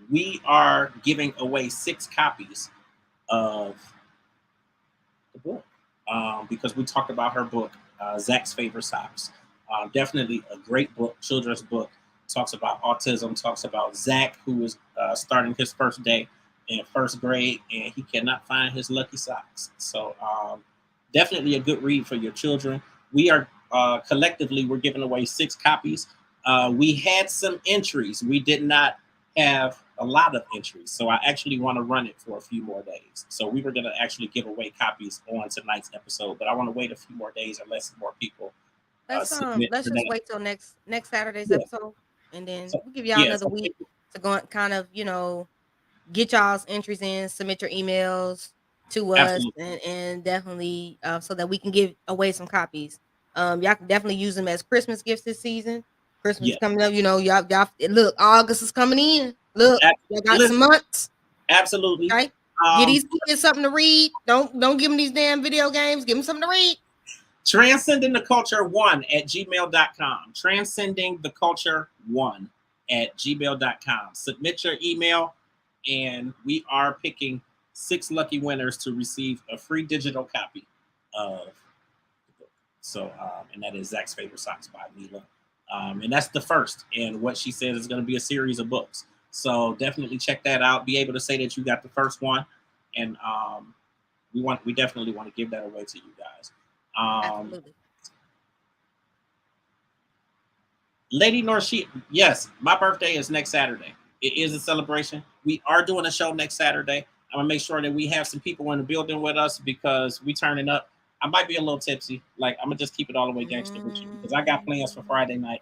we are giving away 6 copies of the book because we talked about her book, Zach's Favorite Socks. Definitely a great book, children's book. Talks about autism, talks about Zach, who is starting his first day in 1st grade, and he cannot find his lucky socks. So definitely a good read for your children. We are collectively, we're giving away 6 copies. We had some entries. We did not have a lot of entries. So I actually want to run it for a few more days. So we were going to actually give away copies on tonight's episode, but I want to wait a few more days unless more people let's just wait till next Saturday's episode. And then we'll give y'all another week to go kind of, get y'all's entries in, submit your emails to us, and definitely so that we can give away some copies. Y'all can definitely use them as Christmas gifts this season. Christmas is coming up, y'all look, August is coming in. Look, y'all got some months. Absolutely. Right? Give these kids something to read. Don't give them these damn video games. Give them something to read. Transcending the Culture 1 at gmail.com. Transcending the Culture 1 at gmail.com. Submit your email, and we are picking 6 lucky winners to receive a free digital copy of the book. So, and that is Zach's Favorite Socks by Mila. And that's the first. And what she says is going to be a series of books. So definitely check that out. Be able to say that you got the first one. And we definitely want to give that away to you guys. Absolutely. Lady Norshit, yes, my birthday is next Saturday. It is a celebration. We are doing a show next Saturday. I'm gonna make sure that we have some people in the building with us because we turning up. I might be a little tipsy. Like I'm gonna just keep it all the way gangster with you because I got plans for Friday night,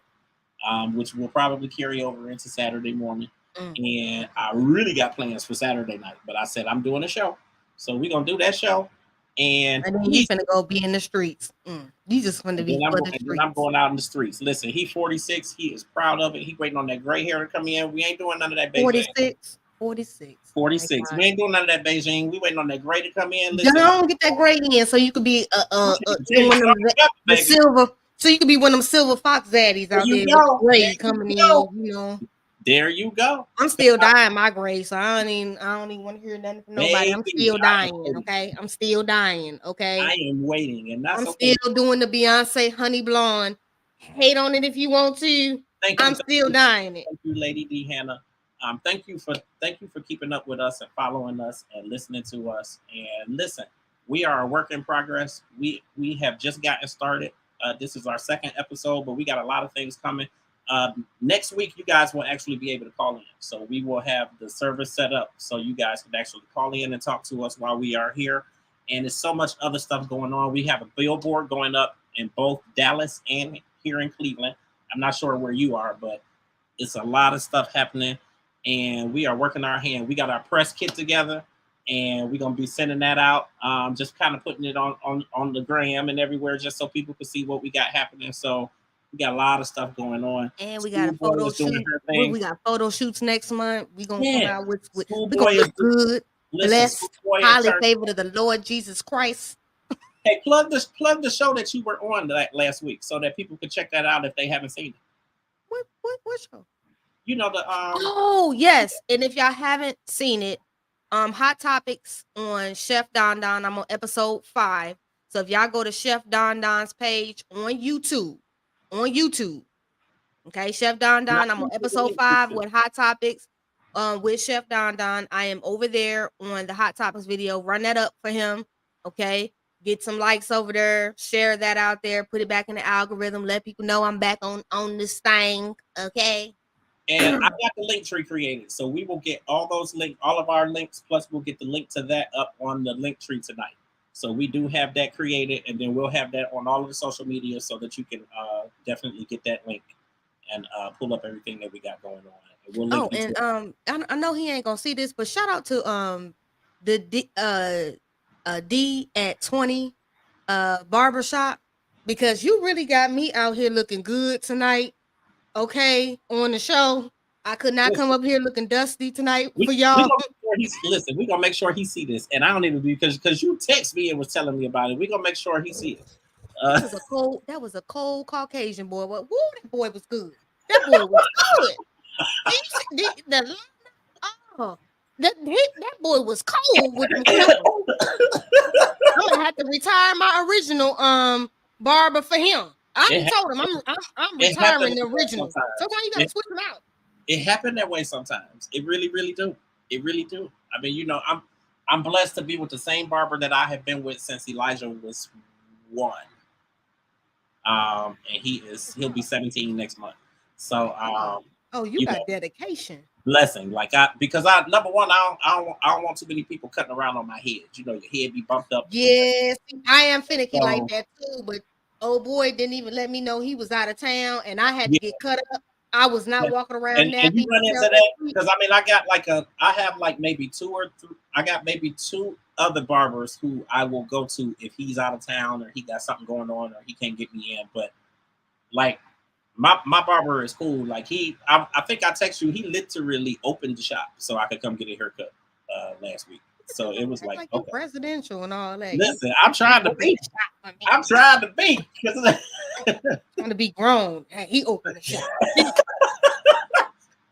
which will probably carry over into Saturday morning. and I really got plans for Saturday night. But I said I'm doing a show, so we're gonna do that show. And then you finna go be in the streets. You just finna be for the streets. Then I'm going out in the streets. Listen, he 46. He is proud of it. He waiting on that gray hair to come in. We ain't doing none of that Beijing. 46. We ain't doing none of that Beijing. We waiting on that gray to come in. Listen, don't get that gray in so you could be the silver. So you could be one of them silver fox zaddies out there with the gray coming in. You know. There you go. I'm still dying my gray, so I don't even want to hear nothing from nobody. I'm still dying, okay? I'm still dying, okay? I am waiting, and that's still doing the Beyonce honey blonde. Hate on it if you want to. I'm still dying it. Thank you, Lady D Hannah. Thank you for keeping up with us and following us and listening to us. And listen, we are a work in progress. We have just gotten started. This is our second episode, but we got a lot of things coming. Next week, you guys will actually be able to call in. So we will have the service set up so you guys can actually call in and talk to us while we are here. And there's so much other stuff going on. We have a billboard going up in both Dallas and here in Cleveland. I'm not sure where you are, but it's a lot of stuff happening. And we are working our hand. We got our press kit together, and we're going to be sending that out, just kind of putting it on the gram and everywhere just so people can see what we got happening. So we got a lot of stuff going on. And we got a photo shoot. We got photo shoots next month. We're going to come out with we're going to look good, blessed, highly favored of the Lord Jesus Christ. Hey, plug the show that you were on last week so that people can check that out if they haven't seen it. What show? You know the Oh yes, and if y'all haven't seen it, Hot Topics on Chef Don Don. I'm on episode 5. So if y'all go to Chef Don Don's page on YouTube, okay, Chef Don Don. I'm on episode 5 with Hot Topics, with Chef Don Don. I am over there on the Hot Topics video. Run that up for him, okay. Get some likes over there. Share that out there. Put it back in the algorithm. Let people know I'm back on this thing, okay. And I got the link tree created, so we will get all of our links, plus we'll get the link to that up on the link tree tonight. So we do have that created, and then we'll have that on all of the social media so that you can definitely get that link and pull up everything that we got going on. And we'll link I know he ain't gonna see this, but shout out to the D at 20 barbershop, because you really got me out here looking good tonight. Okay, on the show, I could not come up here looking dusty tonight for y'all. Listen, we're gonna make sure he see this, and I don't even because you text me and was telling me about it. We're gonna make sure he see it. That was a cold Caucasian boy. But woo, that boy was good. That boy was good. That boy was cold with me. I'm gonna have to retire my original barber for him. I told him I'm retiring the original. Sometimes you gotta switch them out. It happened that way sometimes. It really, really do. It really do. I mean, you know, I'm blessed to be with the same barber that I have been with since Elijah was 1. And he'll be 17 next month. So you got dedication. Blessing. Because number one, I don't want too many people cutting around on my head. You know, your head be bumped up. Yes, I am finicky like that too, but old boy didn't even let me know he was out of town, and I had to get cut up. I was not walking around. And you run into that because I mean, I have maybe 2 or 3. I got maybe 2 other barbers who I will go to if he's out of town or he got something going on or he can't get me in. But like my barber is cool. Like I think I text you. He literally opened the shop so I could come get a haircut last week. So it was like okay. Presidential and all that. Listen, I'm trying to be. Trying to be grown. Hey, he opened the shop.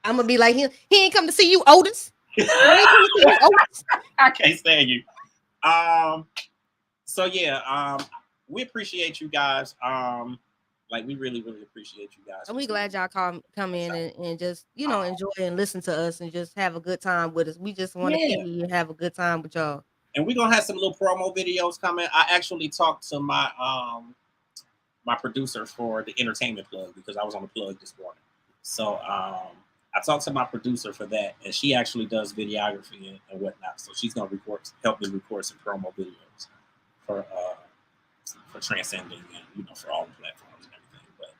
I'm gonna be like him. He ain't come to see you, Otis. I can't stand you. So yeah. We appreciate you guys. We really, really appreciate you guys. And we glad y'all come in and just, enjoy and listen to us and just have a good time with us. We just want to see you have a good time with y'all. And we're gonna have some little promo videos coming. I actually talked to my my producer for the entertainment plug because I was on the plug this morning. So I talked to my producer for that, and she actually does videography and whatnot. So she's gonna help me record some promo videos for Transcending and for all the platforms and everything. But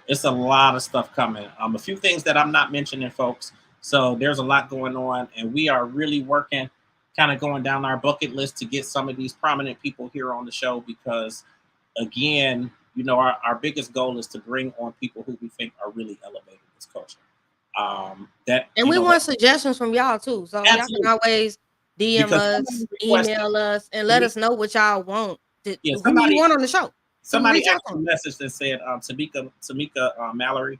it's a lot of stuff coming. A few things that I'm not mentioning, folks. So there's a lot going on, and we are really working, kind of going down our bucket list to get some of these prominent people here on the show because, again, our biggest goal is to bring on people who we think are really elevating this culture. And we want suggestions from y'all too. So y'all can always DM us, email us, and let us know what y'all want. Who you want on the show? Somebody actually messaged and said Tamika Mallory,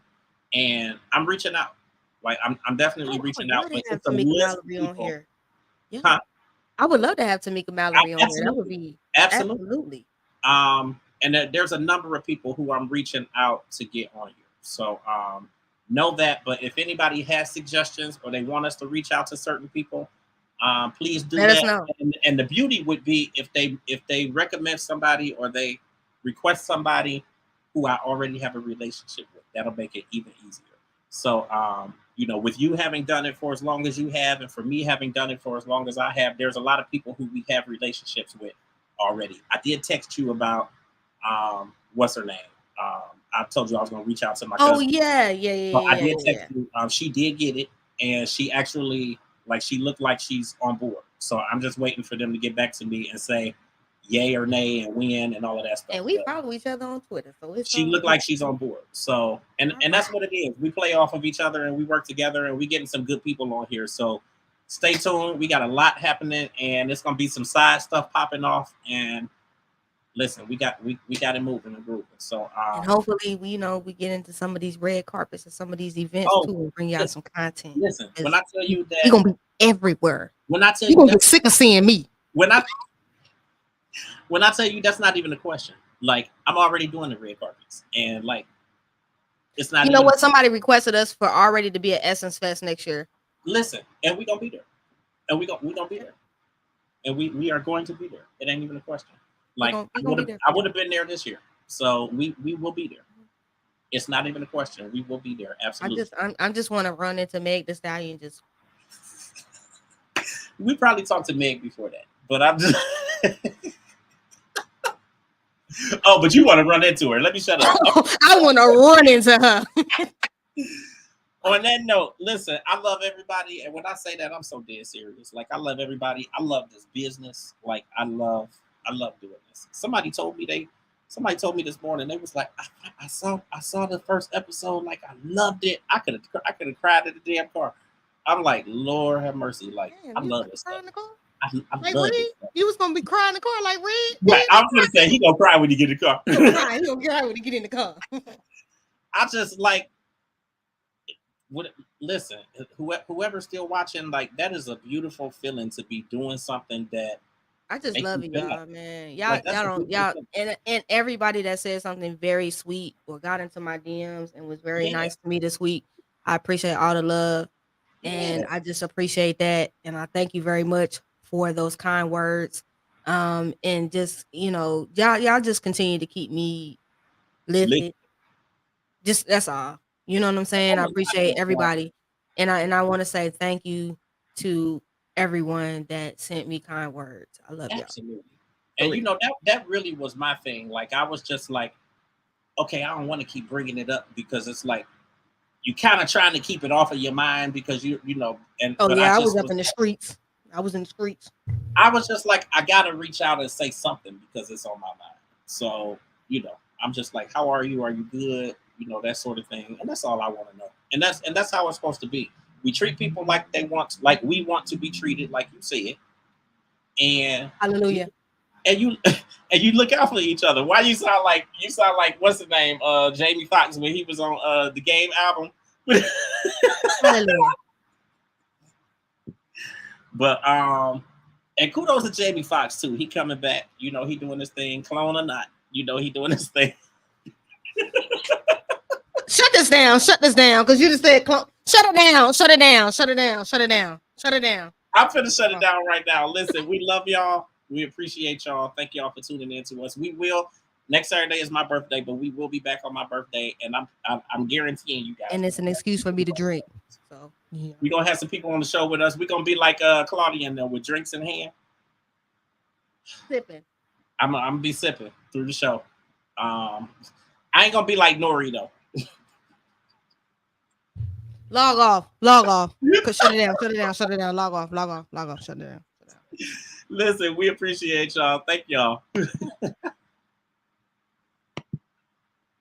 and I'm reaching out. Like I'm definitely reaching out. But it's a list of people. On here. Yeah. Huh? I would love to have Tamika Mallory on here. That would be absolutely. And there's a number of people who I'm reaching out to get on here. So know that. But if anybody has suggestions or they want us to reach out to certain people, please do let that. Us know. And the beauty would be if they recommend somebody or they request somebody who I already have a relationship with. That'll make it even easier. So with you having done it for as long as you have, and for me having done it for as long as I have, there's a lot of people who we have relationships with already. I did text you about what's her name? I told you I was going to reach out to my cousin. Oh yeah. So I did text you. She did get it, and she actually she looked like she's on board. So I'm just waiting for them to get back to me and say yay or nay and when and all of that stuff. And we follow each other on Twitter, so she looked like she's on board. So and that's what it is. We play off of each other and we work together, and we getting some good people on here. So stay tuned. We got a lot happening, and it's gonna be some side stuff popping off. And listen, we got it moving and grooving. So and hopefully we get into some of these red carpets and some of these events too, and bring y'all some content. Listen, when I tell you that you're gonna be everywhere. When I tell you're gonna get sick of seeing me. When I tell you that's not even a question. Like I'm already doing the red carpets, and it's not. You know what? Somebody requested us for already to be at Essence Fest next year. Listen, and we gonna be there, and we gonna be there, and we are going to be there. It ain't even a question. Like I would have been there this year, so we will be there. It's not even a question. We will be there. Absolutely. I just want to run into Meg Thee Stallion. Just we probably talked to Meg before that, but I'm just. Oh, but you want to run into her. Let me shut up. I want to run into her. On that note, listen, I love everybody. And when I say that, I'm so dead serious. Like, I love everybody. I love this business. Like, I love doing this. Somebody told me this morning, they was like, I saw the first episode. Like, I loved it. I could have cried in the damn car. I'm like, Lord have mercy. Like, I love this stuff. I like Reed, you was gonna be crying in the car like Reed. Right, I was gonna say he gonna cry when you get in the car. He gonna cry when you get in the car. I just listen. Whoever's still watching, like that is a beautiful feeling to be doing something that. I just love y'all, man. Y'all, and everybody that said something very sweet or got into my DMs and was very nice to me this week. I appreciate all the love, and I just appreciate that, and I thank you very much for those kind words. And just, y'all just continue to keep me lifted. Just that's all. You know what I'm saying? I appreciate everybody. And I want to say thank you to everyone that sent me kind words. I love y'all. Absolutely. And that really was my thing. Like I was just like, okay, I don't want to keep bringing it up because it's like you kind of trying to keep it off of your mind because you know. And I was up in the streets. I was in the streets. I was just like, I gotta reach out and say something because it's on my mind. So, I'm just like, how are you? Are you good? That sort of thing. And that's all I want to know. And that's how it's supposed to be. We treat people like we want to be treated, like you said. And hallelujah. And you look out for each other. Why you sound like what's his name? Jamie Foxx when he was on the Game album. Hallelujah. But and kudos to Jamie Foxx too. He coming back. He doing this thing, clone or not. He doing this thing. Shut this down, because you just said clone. Shut it down. I'm finna shut it down right now. Listen, we love y'all. We appreciate y'all. Thank y'all for tuning in to us. We will. Next Saturday is my birthday, but we will be back on my birthday, and I'm guaranteeing you guys. And it's an excuse for me to drink. So we're gonna have some people on the show with us. We're gonna be like Claudia and them with drinks in hand. Sipping. I'm gonna be sipping through the show. I ain't gonna be like Nori though. Log off. Log off. Shut it down. Shut it down. Shut it down. Log off. Log off. Log off. Shut it down. Shut it down. Listen, we appreciate y'all. Thank y'all.